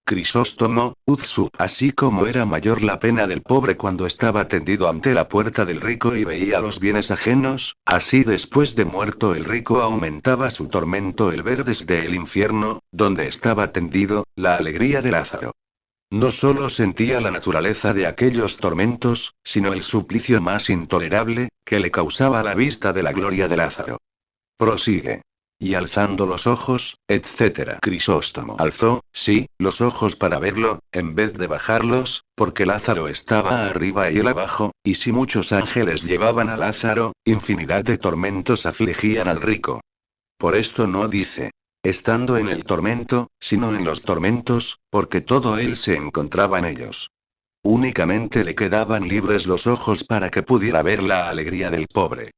Crisóstomo, Uzsub. Así como era mayor la pena del pobre cuando estaba tendido ante la puerta del rico y veía los bienes ajenos, así después de muerto el rico aumentaba su tormento el ver desde el infierno, donde estaba tendido, la alegría de Lázaro. No solo sentía la naturaleza de aquellos tormentos, sino el suplicio más intolerable, que le causaba la vista de la gloria de Lázaro. Prosigue. Y alzando los ojos, etc. Crisóstomo alzó, sí, los ojos para verlo, en vez de bajarlos, porque Lázaro estaba arriba y él abajo, y si muchos ángeles llevaban a Lázaro, infinidad de tormentos afligían al rico. Por esto no dice, estando en el tormento, sino en los tormentos, porque todo él se encontraba en ellos. Únicamente le quedaban libres los ojos para que pudiera ver la alegría del pobre.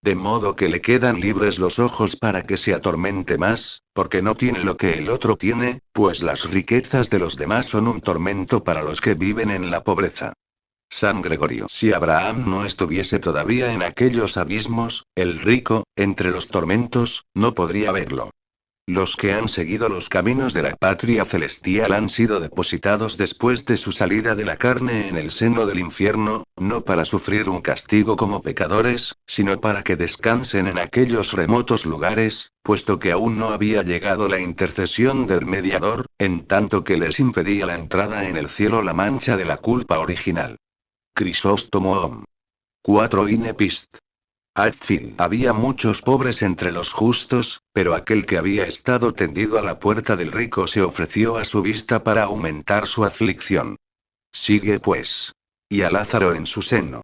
De modo que le quedan libres los ojos para que se atormente más, porque no tiene lo que el otro tiene, pues las riquezas de los demás son un tormento para los que viven en la pobreza. San Gregorio. Si Abraham no estuviese todavía en aquellos abismos, el rico, entre los tormentos, no podría verlo. Los que han seguido los caminos de la patria celestial han sido depositados después de su salida de la carne en el seno del infierno, no para sufrir un castigo como pecadores, sino para que descansen en aquellos remotos lugares, puesto que aún no había llegado la intercesión del mediador, en tanto que les impedía la entrada en el cielo la mancha de la culpa original. Crisóstomo Om. 4 Inepist. Adfil. Había muchos pobres entre los justos, pero aquel que había estado tendido a la puerta del rico se ofreció a su vista para aumentar su aflicción. Sigue pues. Y a Lázaro en su seno.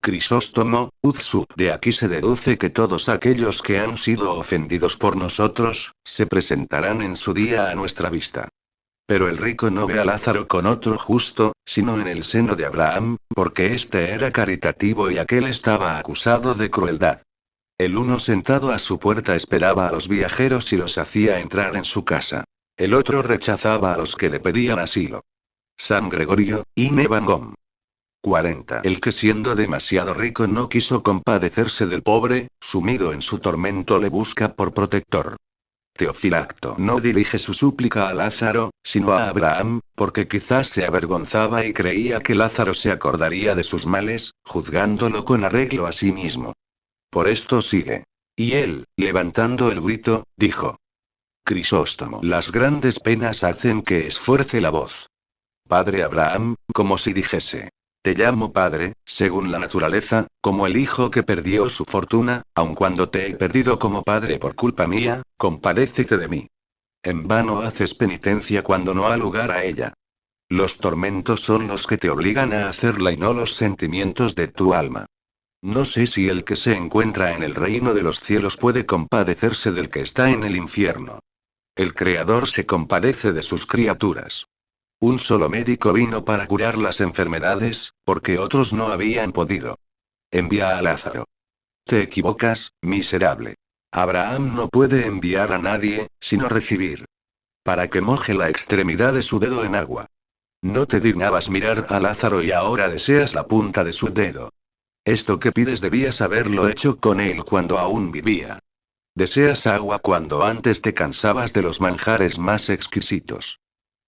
Crisóstomo, Uzsub. De aquí se deduce que todos aquellos que han sido ofendidos por nosotros, se presentarán en su día a nuestra vista. Pero el rico no ve a Lázaro con otro justo, sino en el seno de Abraham, porque éste era caritativo y aquel estaba acusado de crueldad. El uno sentado a su puerta esperaba a los viajeros y los hacía entrar en su casa. El otro rechazaba a los que le pedían asilo. San Gregorio, in Evangelium. 40. El que siendo demasiado rico no quiso compadecerse del pobre, sumido en su tormento le busca por protector. Teofilacto no dirige su súplica a Lázaro, sino a Abraham, porque quizás se avergonzaba y creía que Lázaro se acordaría de sus males, juzgándolo con arreglo a sí mismo. Por esto sigue. Y él, levantando el grito, dijo: Crisóstomo, las grandes penas hacen que esfuerce la voz. Padre Abraham, como si dijese: Te llamo padre, según la naturaleza, como el hijo que perdió su fortuna, aun cuando te he perdido como padre por culpa mía, compadécete de mí. En vano haces penitencia cuando no ha lugar a ella. Los tormentos son los que te obligan a hacerla y no los sentimientos de tu alma. No sé si el que se encuentra en el reino de los cielos puede compadecerse del que está en el infierno. El Creador se compadece de sus criaturas. Un solo médico vino para curar las enfermedades, porque otros no habían podido. Envía a Lázaro. Te equivocas, miserable. Abraham no puede enviar a nadie, sino recibir. Para que moje la extremidad de su dedo en agua. No te dignabas mirar a Lázaro y ahora deseas la punta de su dedo. Esto que pides debías haberlo hecho con él cuando aún vivía. Deseas agua cuando antes te cansabas de los manjares más exquisitos.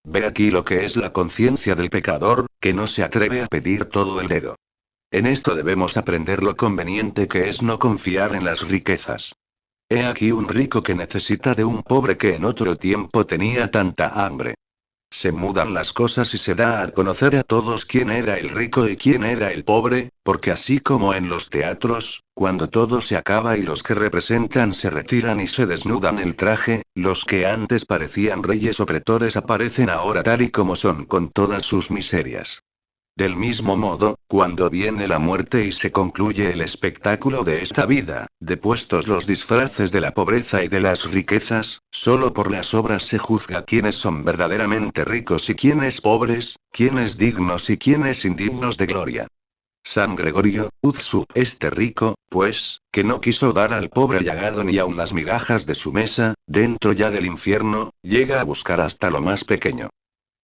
Ve aquí lo que es la conciencia del pecador, que no se atreve a pedir todo el dedo. En esto debemos aprender lo conveniente que es no confiar en las riquezas. He aquí un rico que necesita de un pobre que en otro tiempo tenía tanta hambre. Se mudan las cosas y se da a conocer a todos quién era el rico y quién era el pobre, porque así como en los teatros, cuando todo se acaba y los que representan se retiran y se desnudan el traje, los que antes parecían reyes o pretores aparecen ahora tal y como son con todas sus miserias. Del mismo modo, cuando viene la muerte y se concluye el espectáculo de esta vida, depuestos los disfraces de la pobreza y de las riquezas, solo por las obras se juzga quiénes son verdaderamente ricos y quiénes pobres, quiénes dignos y quiénes indignos de gloria. San Gregorio, Uzsup, este rico, pues, que no quiso dar al pobre llagado ni aun las migajas de su mesa, dentro ya del infierno, llega a buscar hasta lo más pequeño.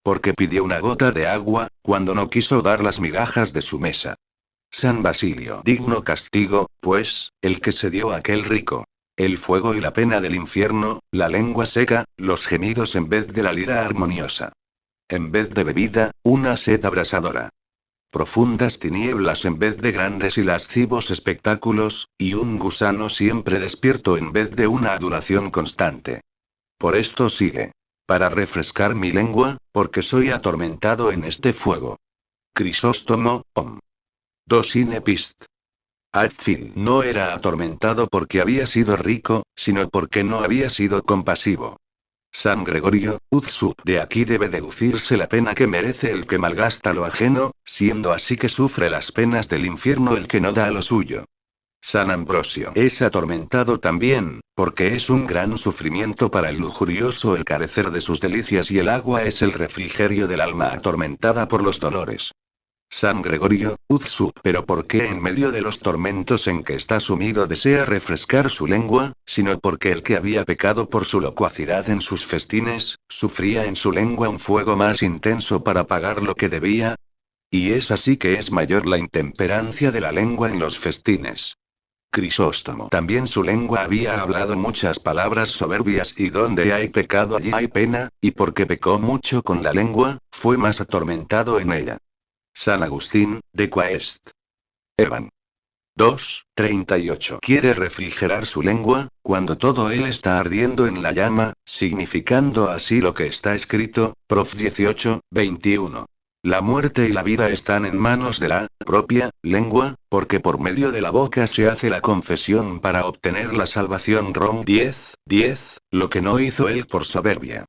Porque pidió una gota de agua, cuando no quiso dar las migajas de su mesa. San Basilio, digno castigo, pues, el que se dio a aquel rico. El fuego y la pena del infierno, la lengua seca, los gemidos en vez de la lira armoniosa. En vez de bebida, una sed abrasadora. Profundas tinieblas en vez de grandes y lascivos espectáculos, y un gusano siempre despierto en vez de una adoración constante. Por esto sigue. Para refrescar mi lengua, porque soy atormentado en este fuego. Crisóstomo, Om. 2 Inepist. Adfil no era atormentado porque había sido rico, sino porque no había sido compasivo. San Gregorio, Uzsup, de aquí debe deducirse la pena que merece el que malgasta lo ajeno, siendo así que sufre las penas del infierno el que no da lo suyo. San Ambrosio es atormentado también, porque es un gran sufrimiento para el lujurioso el carecer de sus delicias y el agua es el refrigerio del alma atormentada por los dolores. San Gregorio, Uzsup, pero ¿por qué en medio de los tormentos en que está sumido desea refrescar su lengua, sino porque el que había pecado por su locuacidad en sus festines, sufría en su lengua un fuego más intenso para pagar lo que debía? Y es así que es mayor la intemperancia de la lengua en los festines. Crisóstomo también su lengua había hablado muchas palabras soberbias y donde hay pecado allí hay pena, y porque pecó mucho con la lengua, fue más atormentado en ella. San Agustín, de Quaest. Evan. 2:38 quiere refrigerar su lengua, cuando todo él está ardiendo en la llama, significando así lo que está escrito, Prof 18:21. La muerte y la vida están en manos de la propia lengua, porque por medio de la boca se hace la confesión para obtener la salvación. Rom 10:10, lo que no hizo él por soberbia.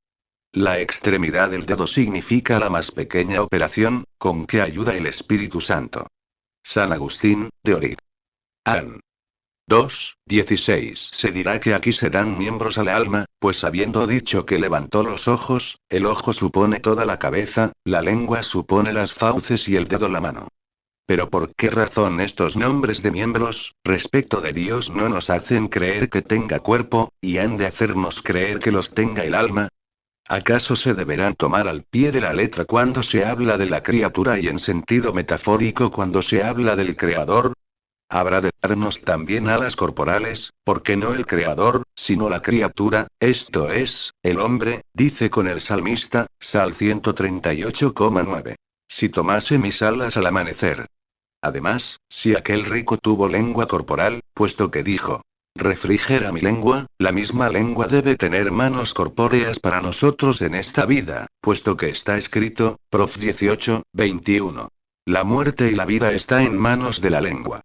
La extremidad del dedo significa la más pequeña operación, con que ayuda el Espíritu Santo. San Agustín, de Orid. An. 2:16 se dirá que aquí se dan miembros al alma, pues habiendo dicho que levantó los ojos, el ojo supone toda la cabeza, la lengua supone las fauces y el dedo la mano. Pero ¿por qué razón estos nombres de miembros, respecto de Dios no nos hacen creer que tenga cuerpo, y han de hacernos creer que los tenga el alma? ¿Acaso se deberán tomar al pie de la letra cuando se habla de la criatura y en sentido metafórico cuando se habla del Creador? Habrá de darnos también alas corporales, porque no el Creador, sino la criatura, esto es, el hombre, dice con el salmista, Sal 138,9. Si tomase mis alas al amanecer. Además, si aquel rico tuvo lengua corporal, puesto que dijo, refrigera mi lengua, la misma lengua debe tener manos corpóreas para nosotros en esta vida, puesto que está escrito, Prof 18:21. La muerte y la vida está en manos de la lengua.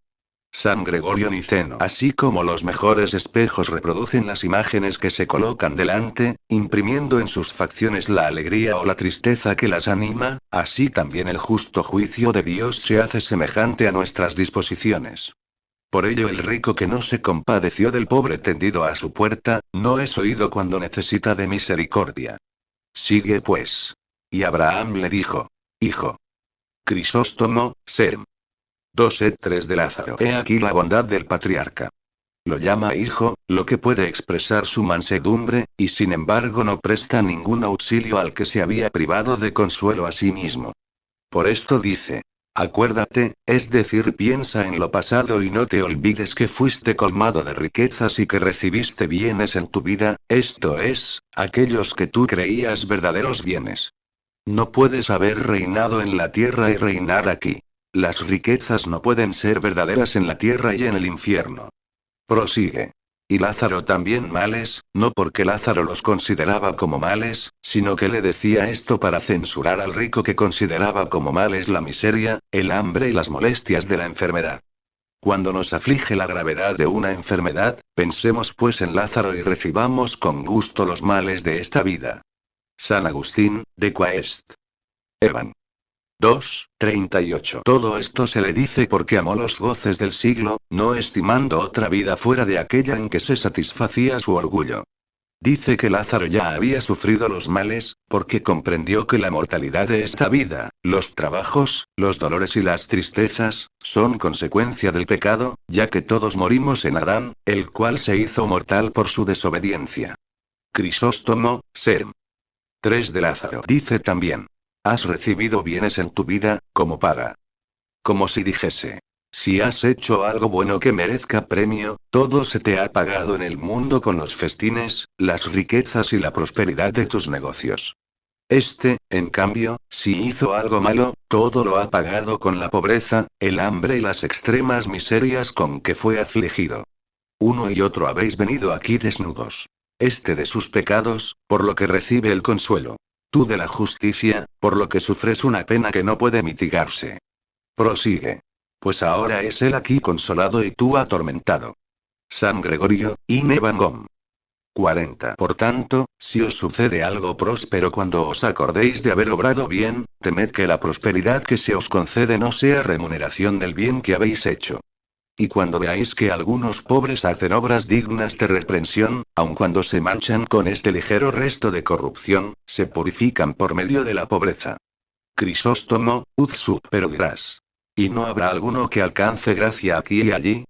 San Gregorio Niceno. Así como los mejores espejos reproducen las imágenes que se colocan delante, imprimiendo en sus facciones la alegría o la tristeza que las anima, así también el justo juicio de Dios se hace semejante a nuestras disposiciones. Por ello el rico que no se compadeció del pobre tendido a su puerta, no es oído cuando necesita de misericordia. Sigue pues. Y Abraham le dijo, Hijo. Crisóstomo, Serm. 2 et 3 de Lázaro. He aquí la bondad del patriarca. Lo llama hijo, lo que puede expresar su mansedumbre, y sin embargo no presta ningún auxilio al que se había privado de consuelo a sí mismo. Por esto dice, acuérdate, es decir, piensa en lo pasado y no te olvides que fuiste colmado de riquezas y que recibiste bienes en tu vida, esto es, aquellos que tú creías verdaderos bienes. No puedes haber reinado en la tierra y reinar aquí. Las riquezas no pueden ser verdaderas en la tierra y en el infierno. Prosigue. Y Lázaro también males, no porque Lázaro los consideraba como males, sino que le decía esto para censurar al rico que consideraba como males la miseria, el hambre y las molestias de la enfermedad. Cuando nos aflige la gravedad de una enfermedad, pensemos pues en Lázaro y recibamos con gusto los males de esta vida. San Agustín, de Quaest. Evan. 2:38. Todo esto se le dice porque amó los goces del siglo, no estimando otra vida fuera de aquella en que se satisfacía su orgullo. Dice que Lázaro ya había sufrido los males, porque comprendió que la mortalidad de esta vida, los trabajos, los dolores y las tristezas, son consecuencia del pecado, ya que todos morimos en Adán, el cual se hizo mortal por su desobediencia. Crisóstomo, Serm. 3 de Lázaro. Dice también. Has recibido bienes en tu vida, como paga. Como si dijese. Si has hecho algo bueno que merezca premio, todo se te ha pagado en el mundo con los festines, las riquezas y la prosperidad de tus negocios. En cambio, si hizo algo malo, todo lo ha pagado con la pobreza, el hambre y las extremas miserias con que fue afligido. Uno y otro habéis venido aquí desnudos. De sus pecados, por lo que recibe el consuelo. Tú de la justicia, por lo que sufres una pena que no puede mitigarse. Prosigue. Pues ahora es él aquí consolado y tú atormentado. San Gregorio, in Evangom. 40. Por tanto, si os sucede algo próspero cuando os acordéis de haber obrado bien, temed que la prosperidad que se os concede no sea remuneración del bien que habéis hecho. Y cuando veáis que algunos pobres hacen obras dignas de reprensión, aun cuando se manchan con este ligero resto de corrupción, se purifican por medio de la pobreza. Crisóstomo, uz sub. Pero dirás. ¿Y no habrá alguno que alcance gracia aquí y allí?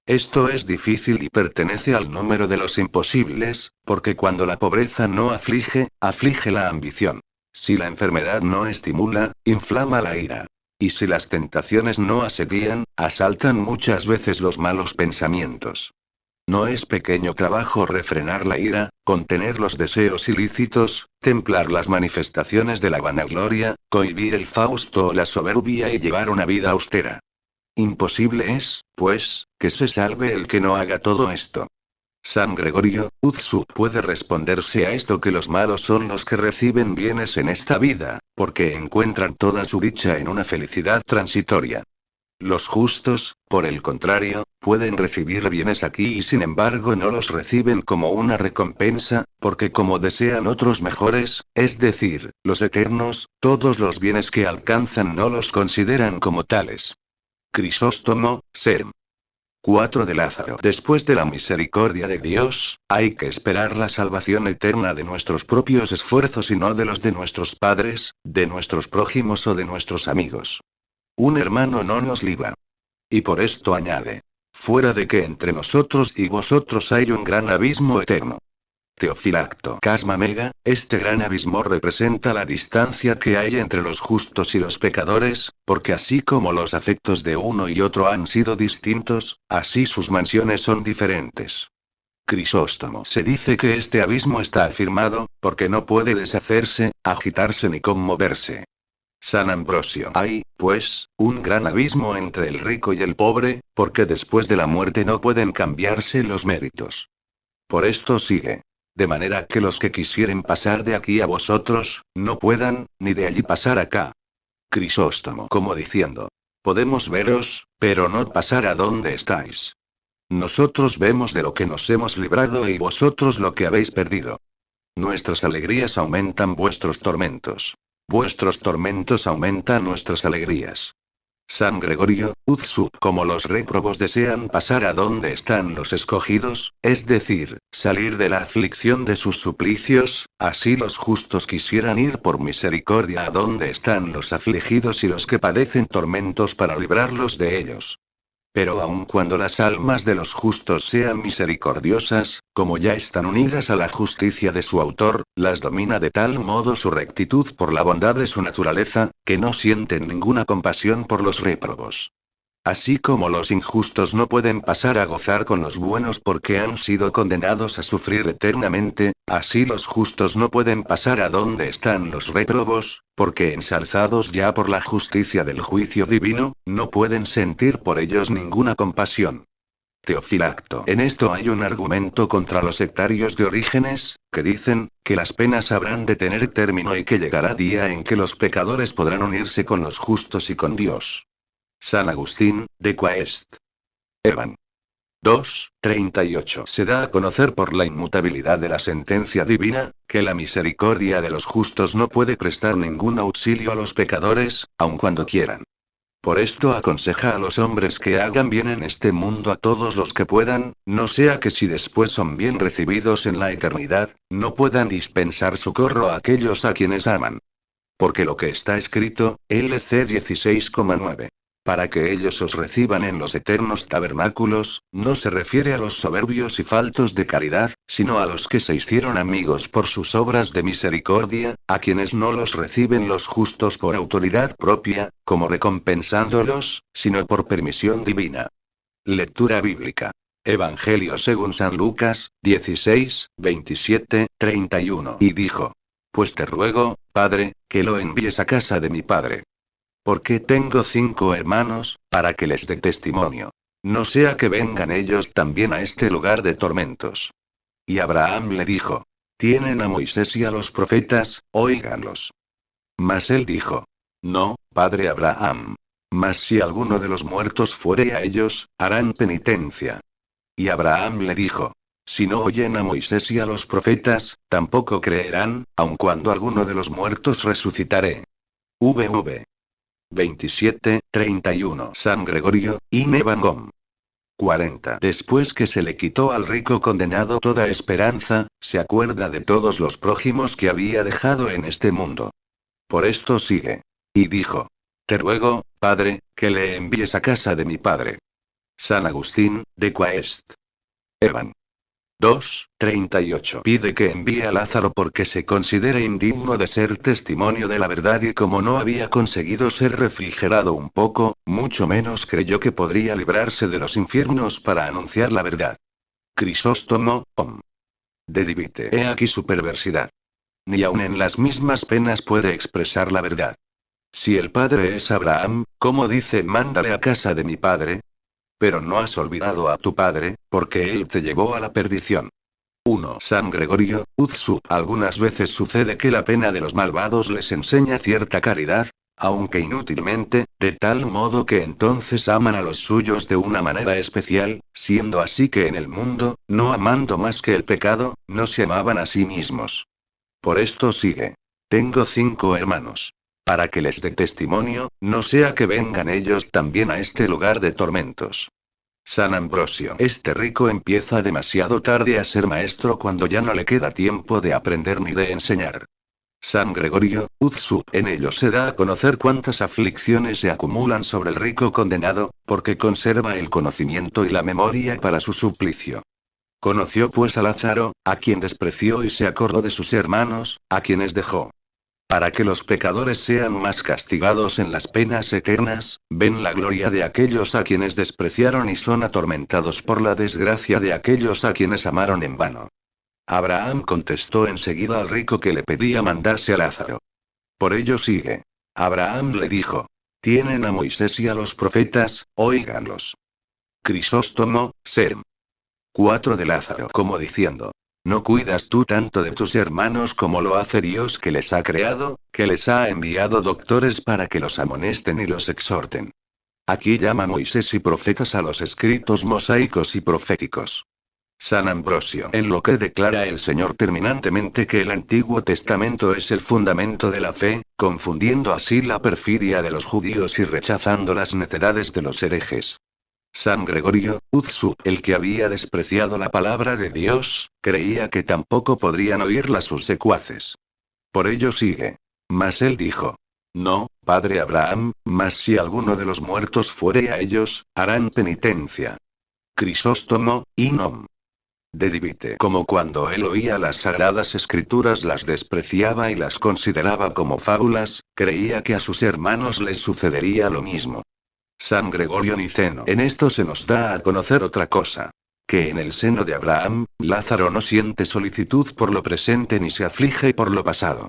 Esto es difícil y pertenece al número de los imposibles, porque cuando la pobreza no aflige, aflige la ambición. Si la enfermedad no estimula, inflama la ira. Y si las tentaciones no asedian, asaltan muchas veces los malos pensamientos. No es pequeño trabajo refrenar la ira, contener los deseos ilícitos, templar las manifestaciones de la vanagloria, cohibir el fausto o la soberbia y llevar una vida austera. Imposible es, pues, que se salve el que no haga todo esto. San Gregorio, uz sub. Puede responderse a esto que los malos son los que reciben bienes en esta vida, porque encuentran toda su dicha en una felicidad transitoria. Los justos, por el contrario, pueden recibir bienes aquí y sin embargo no los reciben como una recompensa, porque como desean otros mejores, es decir, los eternos, todos los bienes que alcanzan no los consideran como tales. Crisóstomo, Serm. 4 de Lázaro. Después de la misericordia de Dios, hay que esperar la salvación eterna de nuestros propios esfuerzos y no de los de nuestros padres, de nuestros prójimos o de nuestros amigos. Un hermano no nos libra. Y por esto añade. Fuera de que entre nosotros y vosotros hay un gran abismo eterno. Teofilacto Casma Mega, este gran abismo representa la distancia que hay entre los justos y los pecadores, porque así como los afectos de uno y otro han sido distintos, así sus mansiones son diferentes. Crisóstomo se dice que este abismo está afirmado, porque no puede deshacerse, agitarse ni conmoverse. San Ambrosio. Hay, pues, un gran abismo entre el rico y el pobre, porque después de la muerte no pueden cambiarse los méritos. Por esto sigue. De manera que los que quisieren pasar de aquí a vosotros, no puedan, ni de allí pasar acá. Crisóstomo. Como diciendo. Podemos veros, pero no pasar a donde estáis. Nosotros vemos de lo que nos hemos librado y vosotros lo que habéis perdido. Nuestras alegrías aumentan vuestros tormentos. Vuestros tormentos aumentan nuestras alegrías. San Gregorio, Uzsub. Como los réprobos desean pasar a donde están los escogidos, es decir, salir de la aflicción de sus suplicios, así los justos quisieran ir por misericordia a donde están los afligidos y los que padecen tormentos para librarlos de ellos. Pero aun cuando las almas de los justos sean misericordiosas, como ya están unidas a la justicia de su autor, las domina de tal modo su rectitud por la bondad de su naturaleza, que no sienten ninguna compasión por los réprobos. Así como los injustos no pueden pasar a gozar con los buenos porque han sido condenados a sufrir eternamente, así los justos no pueden pasar a donde están los réprobos, porque ensalzados ya por la justicia del juicio divino, no pueden sentir por ellos ninguna compasión. Teofilacto. En esto hay un argumento contra los sectarios de Orígenes, que dicen, que las penas habrán de tener término y que llegará día en que los pecadores podrán unirse con los justos y con Dios. San Agustín, de Quaest. Evan. 2:38. Se da a conocer por la inmutabilidad de la sentencia divina, que la misericordia de los justos no puede prestar ningún auxilio a los pecadores, aun cuando quieran. Por esto aconseja a los hombres que hagan bien en este mundo a todos los que puedan, no sea que si después son bien recibidos en la eternidad, no puedan dispensar socorro a aquellos a quienes aman. Porque lo que está escrito, LC 16,9. Para que ellos os reciban en los eternos tabernáculos, no se refiere a los soberbios y faltos de caridad, sino a los que se hicieron amigos por sus obras de misericordia, a quienes no los reciben los justos por autoridad propia, como recompensándolos, sino por permisión divina. Lectura bíblica. Evangelio según San Lucas, 16, 27, 31. Y dijo: Pues te ruego, Padre, que lo envíes a casa de mi padre. Porque tengo 5 hermanos, para que les dé testimonio. No sea que vengan ellos también a este lugar de tormentos. Y Abraham le dijo: Tienen a Moisés y a los profetas, óiganlos. Mas él dijo: No, padre Abraham. Mas si alguno de los muertos fuere a ellos, harán penitencia. Y Abraham le dijo: Si no oyen a Moisés y a los profetas, tampoco creerán, aun cuando alguno de los muertos resucitaré. VV 27:31. San Gregorio, in Evangom. 40. Después que se le quitó al rico condenado toda esperanza, se acuerda de todos los prójimos que había dejado en este mundo. Por esto sigue. Y dijo: Te ruego, Padre, que le envíes a casa de mi padre. San Agustín, de Quaest. Evan. 2:38. Pide que envíe a Lázaro porque se considera indigno de ser testimonio de la verdad y como no había conseguido ser refrigerado un poco, mucho menos creyó que podría librarse de los infiernos para anunciar la verdad. Crisóstomo, Om. De Divite. He aquí su perversidad. Ni aun en las mismas penas puede expresar la verdad. Si el padre es Abraham, ¿cómo dice mándale a casa de mi padre? Pero no has olvidado a tu padre, porque él te llevó a la perdición. 1. San Gregorio, Uzsub. Algunas veces sucede que la pena de los malvados les enseña cierta caridad, aunque inútilmente, de tal modo que entonces aman a los suyos de una manera especial, siendo así que en el mundo, no amando más que el pecado, no se amaban a sí mismos. Por esto sigue. Tengo 5 hermanos. Para que les dé testimonio, no sea que vengan ellos también a este lugar de tormentos. San Ambrosio. Este rico empieza demasiado tarde a ser maestro cuando ya no le queda tiempo de aprender ni de enseñar. San Gregorio, Uzsub. En ello se da a conocer cuántas aflicciones se acumulan sobre el rico condenado, porque conserva el conocimiento y la memoria para su suplicio. Conoció pues a Lázaro, a quien despreció y se acordó de sus hermanos, a quienes dejó. Para que los pecadores sean más castigados en las penas eternas, ven la gloria de aquellos a quienes despreciaron y son atormentados por la desgracia de aquellos a quienes amaron en vano. Abraham contestó enseguida al rico que le pedía mandase a Lázaro. Por ello sigue. Abraham le dijo. Tienen a Moisés y a los profetas, óiganlos. Crisóstomo, Serm. 4 de Lázaro como diciendo. ¿No cuidas tú tanto de tus hermanos como lo hace Dios que les ha creado, que les ha enviado doctores para que los amonesten y los exhorten? Aquí llama Moisés y profetas a los escritos mosaicos y proféticos. San Ambrosio, en lo que declara el Señor terminantemente que el Antiguo Testamento es el fundamento de la fe, confundiendo así la perfidia de los judíos y rechazando las necedades de los herejes. San Gregorio, Uzzu, el que había despreciado la palabra de Dios, creía que tampoco podrían oírla sus secuaces. Por ello sigue. Mas él dijo. No, padre Abraham, mas si alguno de los muertos fuere a ellos, harán penitencia. Crisóstomo, Inom. De Divite. Como cuando él oía las sagradas escrituras las despreciaba y las consideraba como fábulas, creía que a sus hermanos les sucedería lo mismo. San Gregorio Niceno. En esto se nos da a conocer otra cosa. Que en el seno de Abraham, Lázaro no siente solicitud por lo presente ni se aflige por lo pasado.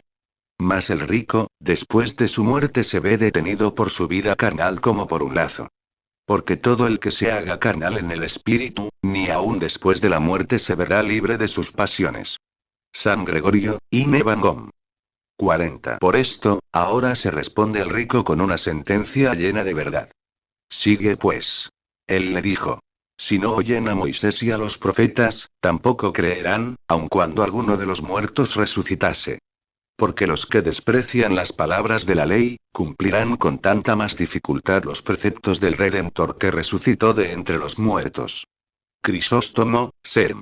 Mas el rico, después de su muerte se ve detenido por su vida carnal como por un lazo. Porque todo el que se haga carnal en el espíritu, ni aun después de la muerte se verá libre de sus pasiones. San Gregorio, Inevangom. 40. Por esto, ahora se responde al rico con una sentencia llena de verdad. Sigue pues. Él le dijo. Si no oyen a Moisés y a los profetas, tampoco creerán, aun cuando alguno de los muertos resucitase. Porque los que desprecian las palabras de la ley, cumplirán con tanta más dificultad los preceptos del Redentor que resucitó de entre los muertos. Crisóstomo, Serm.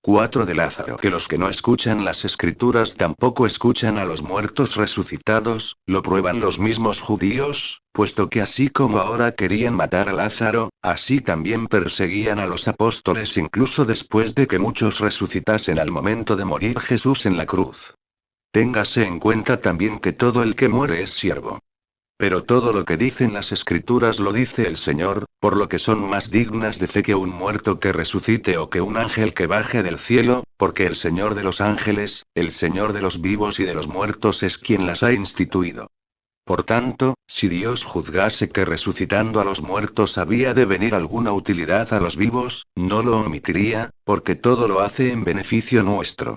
4 de Lázaro. Que los que no escuchan las escrituras tampoco escuchan a los muertos resucitados, lo prueban los mismos judíos, puesto que así como ahora querían matar a Lázaro, así también perseguían a los apóstoles incluso después de que muchos resucitasen al momento de morir Jesús en la cruz. Téngase en cuenta también que todo el que muere es siervo. Pero todo lo que dicen las escrituras lo dice el Señor, por lo que son más dignas de fe que un muerto que resucite o que un ángel que baje del cielo, porque el Señor de los ángeles, el Señor de los vivos y de los muertos es quien las ha instituido. Por tanto, si Dios juzgase que resucitando a los muertos había de venir alguna utilidad a los vivos, no lo omitiría, porque todo lo hace en beneficio nuestro.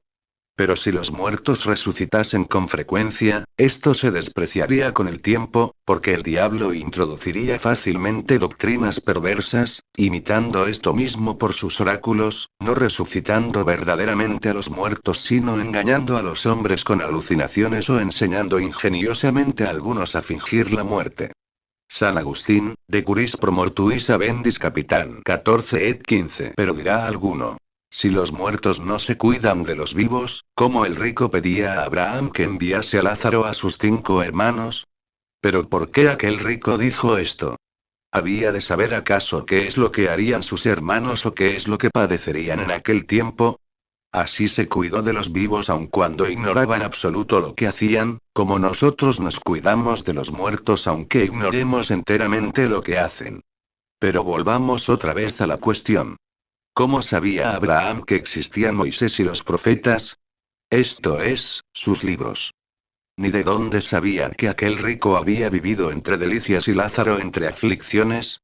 Pero si los muertos resucitasen con frecuencia, esto se despreciaría con el tiempo, porque el diablo introduciría fácilmente doctrinas perversas, imitando esto mismo por sus oráculos, no resucitando verdaderamente a los muertos sino engañando a los hombres con alucinaciones o enseñando ingeniosamente a algunos a fingir la muerte. San Agustín, de Curis pro mortuis habendis capitán 14 et 15. Pero dirá alguno. Si los muertos no se cuidan de los vivos, ¿cómo el rico pedía a Abraham que enviase a Lázaro a sus 5 hermanos? ¿Pero por qué aquel rico dijo esto? ¿Había de saber acaso qué es lo que harían sus hermanos o qué es lo que padecerían en aquel tiempo? Así se cuidó de los vivos aun cuando ignoraba en absoluto lo que hacían, como nosotros nos cuidamos de los muertos aunque ignoremos enteramente lo que hacen. Pero volvamos otra vez a la cuestión. ¿Cómo sabía Abraham que existían Moisés y los profetas? Esto es, sus libros. Ni de dónde sabía que aquel rico había vivido entre delicias y Lázaro entre aflicciones.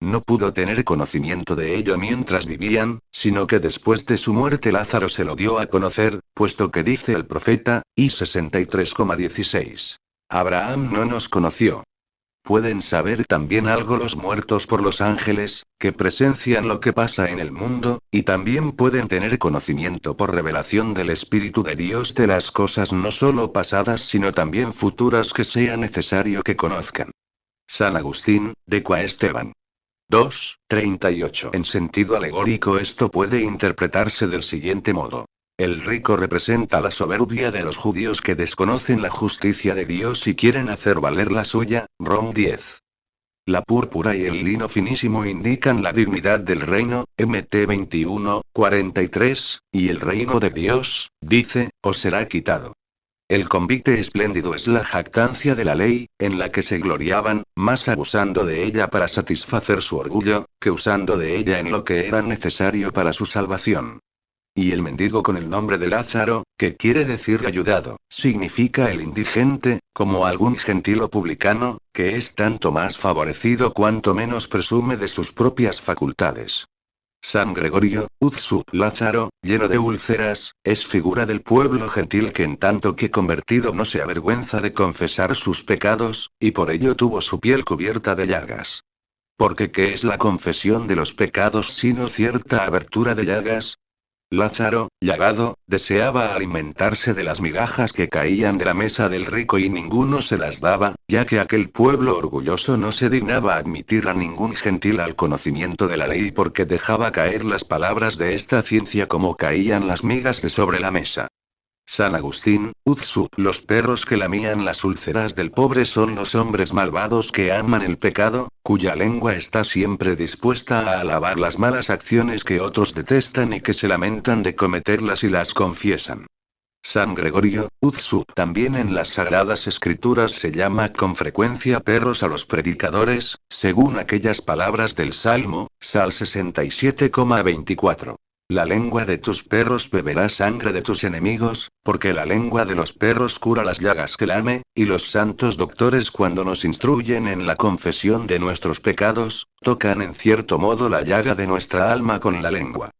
No pudo tener conocimiento de ello mientras vivían, sino que después de su muerte Lázaro se lo dio a conocer, puesto que dice el profeta, I 63,16. Abraham no nos conoció. Pueden saber también algo los muertos por los ángeles, que presencian lo que pasa en el mundo, y también pueden tener conocimiento por revelación del Espíritu de Dios de las cosas no solo pasadas sino también futuras que sea necesario que conozcan. San Agustín, de Esteban. 2, 38. En sentido alegórico esto puede interpretarse del siguiente modo. El rico representa la soberbia de los judíos que desconocen la justicia de Dios y quieren hacer valer la suya, Rom 10. La púrpura y el lino finísimo indican la dignidad del reino, Mt 21:43, y el reino de Dios, dice, os será quitado. El convite espléndido es la jactancia de la ley, en la que se gloriaban, más abusando de ella para satisfacer su orgullo, que usando de ella en lo que era necesario para su salvación. Y el mendigo con el nombre de Lázaro, que quiere decir ayudado, significa el indigente, como algún gentil o publicano, que es tanto más favorecido cuanto menos presume de sus propias facultades. San Gregorio, Uzsub Lázaro, lleno de úlceras, es figura del pueblo gentil que en tanto que convertido no se avergüenza de confesar sus pecados, y por ello tuvo su piel cubierta de llagas. Porque ¿qué es la confesión de los pecados sino cierta abertura de llagas? Lázaro, llagado, deseaba alimentarse de las migajas que caían de la mesa del rico y ninguno se las daba, ya que aquel pueblo orgulloso no se dignaba admitir a ningún gentil al conocimiento de la ley porque dejaba caer las palabras de esta ciencia como caían las migas de sobre la mesa. San Agustín, Uzsub, los perros que lamían las úlceras del pobre son los hombres malvados que aman el pecado, cuya lengua está siempre dispuesta a alabar las malas acciones que otros detestan y que se lamentan de cometerlas y las confiesan. San Gregorio, Uzsub también en las Sagradas Escrituras se llama con frecuencia perros a los predicadores, según aquellas palabras del Salmo, Sal 67,24. La lengua de tus perros beberá sangre de tus enemigos, porque la lengua de los perros cura las llagas que lame, y los santos doctores cuando nos instruyen en la confesión de nuestros pecados, tocan en cierto modo la llaga de nuestra alma con la lengua.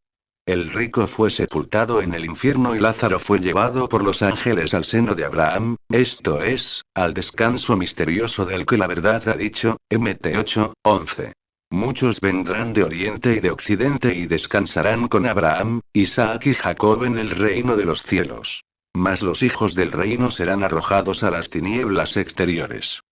El rico fue sepultado en el infierno y Lázaro fue llevado por los ángeles al seno de Abraham, esto es, al descanso misterioso del que la verdad ha dicho, Mt 8:11. Muchos vendrán de oriente y de occidente y descansarán con Abraham, Isaac y Jacob en el reino de los cielos. Mas los hijos del reino serán arrojados a las tinieblas exteriores.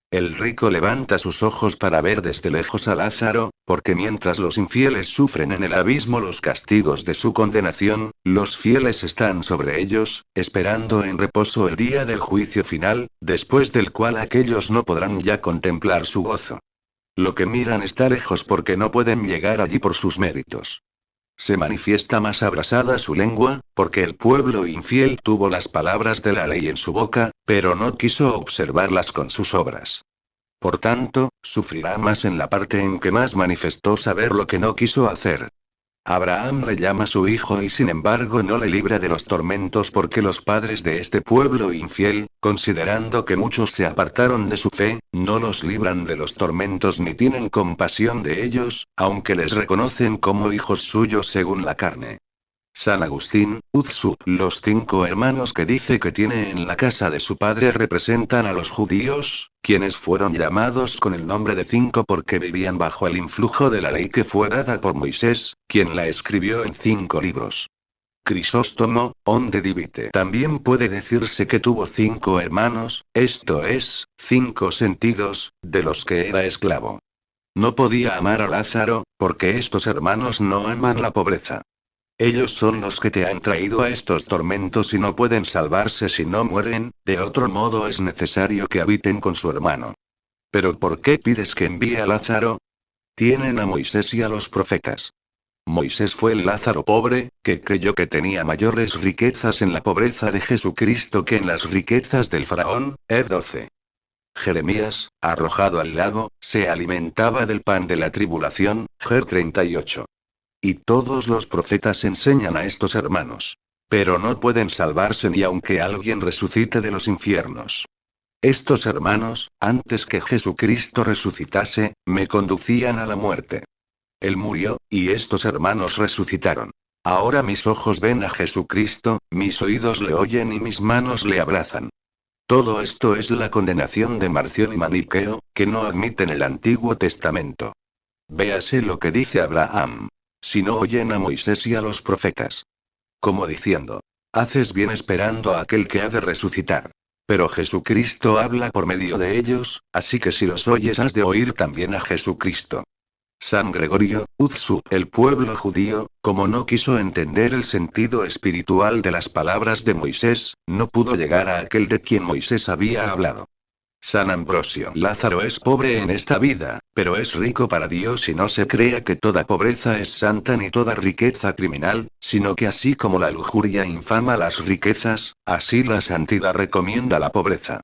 El rico levanta sus ojos para ver desde lejos a Lázaro, porque mientras los infieles sufren en el abismo los castigos de su condenación, los fieles están sobre ellos, esperando en reposo el día del juicio final, después del cual aquellos no podrán ya contemplar su gozo. Lo que miran está lejos porque no pueden llegar allí por sus méritos. Se manifiesta más abrasada su lengua, porque el pueblo infiel tuvo las palabras de la ley en su boca, pero no quiso observarlas con sus obras. Por tanto, sufrirá más en la parte en que más manifestó saber lo que no quiso hacer. Abraham le llama su hijo y sin embargo no le libra de los tormentos porque los padres de este pueblo infiel, considerando que muchos se apartaron de su fe, no los libran de los tormentos ni tienen compasión de ellos, aunque les reconocen como hijos suyos según la carne. San Agustín, Uzsub, los 5 hermanos que dice que tiene en la casa de su padre representan a los judíos, quienes fueron llamados con el nombre de 5 porque vivían bajo el influjo de la ley que fue dada por Moisés, quien la escribió en 5 libros. Crisóstomo, onde divite. También puede decirse que tuvo 5 hermanos, esto es, 5 sentidos, de los que era esclavo. No podía amar a Lázaro, porque estos hermanos no aman la pobreza. Ellos son los que te han traído a estos tormentos y no pueden salvarse si no mueren, de otro modo es necesario que habiten con su hermano. ¿Pero por qué pides que envíe a Lázaro? Tienen a Moisés y a los profetas. Moisés fue el Lázaro pobre, que creyó que tenía mayores riquezas en la pobreza de Jesucristo que en las riquezas del faraón, 12. Jeremías, arrojado al lago, se alimentaba del pan de la tribulación, Ger 38. Y todos los profetas enseñan a estos hermanos. Pero no pueden salvarse ni aunque alguien resucite de los infiernos. Estos hermanos, antes que Jesucristo resucitase, me conducían a la muerte. Él murió, y estos hermanos resucitaron. Ahora mis ojos ven a Jesucristo, mis oídos le oyen y mis manos le abrazan. Todo esto es la condenación de Marción y Maniqueo, que no admiten el Antiguo Testamento. Véase lo que dice Abraham. Si no oyen a Moisés y a los profetas. Como diciendo, haces bien esperando a aquel que ha de resucitar. Pero Jesucristo habla por medio de ellos, así que si los oyes has de oír también a Jesucristo. San Gregorio, Uzsub, el pueblo judío, como no quiso entender el sentido espiritual de las palabras de Moisés, no pudo llegar a aquel de quien Moisés había hablado. San Ambrosio. Lázaro es pobre en esta vida, pero es rico para Dios y no se crea que toda pobreza es santa ni toda riqueza criminal, sino que así como la lujuria infama las riquezas, así la santidad recomienda la pobreza.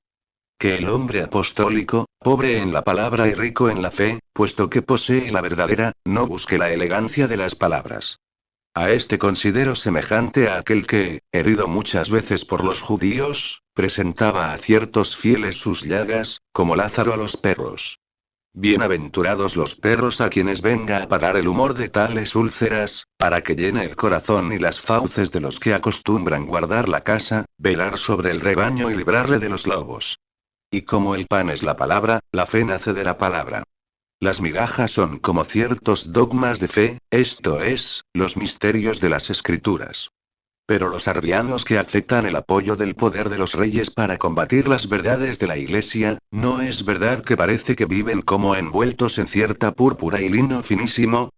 Que el hombre apostólico, pobre en la palabra y rico en la fe, puesto que posee la verdadera, no busque la elegancia de las palabras. A este considero semejante a aquel que, herido muchas veces por los judíos, presentaba a ciertos fieles sus llagas, como Lázaro a los perros. Bienaventurados los perros a quienes venga a parar el humor de tales úlceras, para que llene el corazón y las fauces de los que acostumbran guardar la casa, velar sobre el rebaño y librarle de los lobos. Y como el pan es la palabra, la fe nace de la palabra. Las migajas son como ciertos dogmas de fe, esto es, los misterios de las escrituras. Pero los arrianos que aceptan el apoyo del poder de los reyes para combatir las verdades de la Iglesia, ¿no es verdad que parece que viven como envueltos en cierta púrpura y lino finísimo?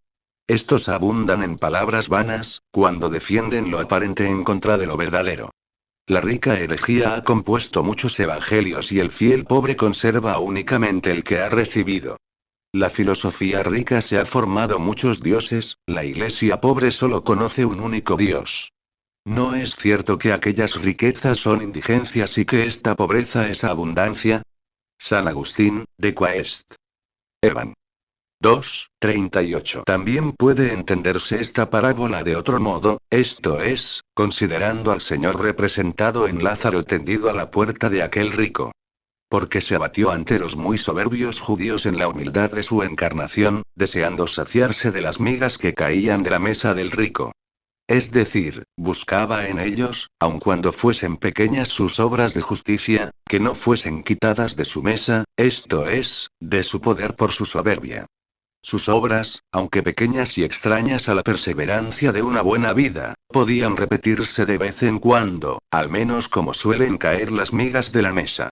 Estos abundan en palabras vanas, cuando defienden lo aparente en contra de lo verdadero. La rica herejía ha compuesto muchos evangelios y el fiel pobre conserva únicamente el que ha recibido. La filosofía rica se ha formado muchos dioses, la iglesia pobre solo conoce un único Dios. ¿No es cierto que aquellas riquezas son indigencias y que esta pobreza es abundancia? San Agustín, de Quaest. Evan. 2:38. También puede entenderse esta parábola de otro modo, esto es, considerando al Señor representado en Lázaro tendido a la puerta de aquel rico. Porque se abatió ante los muy soberbios judíos en la humildad de su encarnación, deseando saciarse de las migas que caían de la mesa del rico. Es decir, buscaba en ellos, aun cuando fuesen pequeñas sus obras de justicia, que no fuesen quitadas de su mesa, esto es, de su poder por su soberbia. Sus obras, aunque pequeñas y extrañas a la perseverancia de una buena vida, podían repetirse de vez en cuando, al menos como suelen caer las migas de la mesa.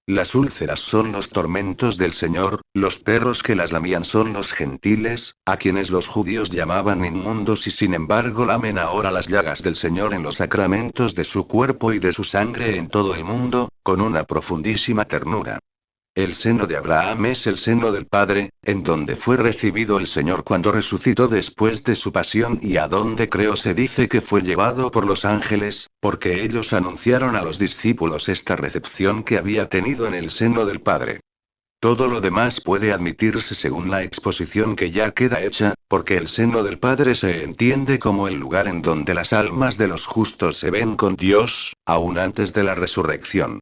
Las úlceras son los tormentos del Señor, los perros que las lamían son los gentiles, a quienes los judíos llamaban inmundos y sin embargo lamen ahora las llagas del Señor en los sacramentos de su cuerpo y de su sangre en todo el mundo, con una profundísima ternura. El seno de Abraham es el seno del Padre, en donde fue recibido el Señor cuando resucitó después de su pasión y a donde creo se dice que fue llevado por los ángeles, porque ellos anunciaron a los discípulos esta recepción que había tenido en el seno del Padre. Todo lo demás puede admitirse según la exposición que ya queda hecha, porque el seno del Padre se entiende como el lugar en donde las almas de los justos se ven con Dios, aún antes de la resurrección.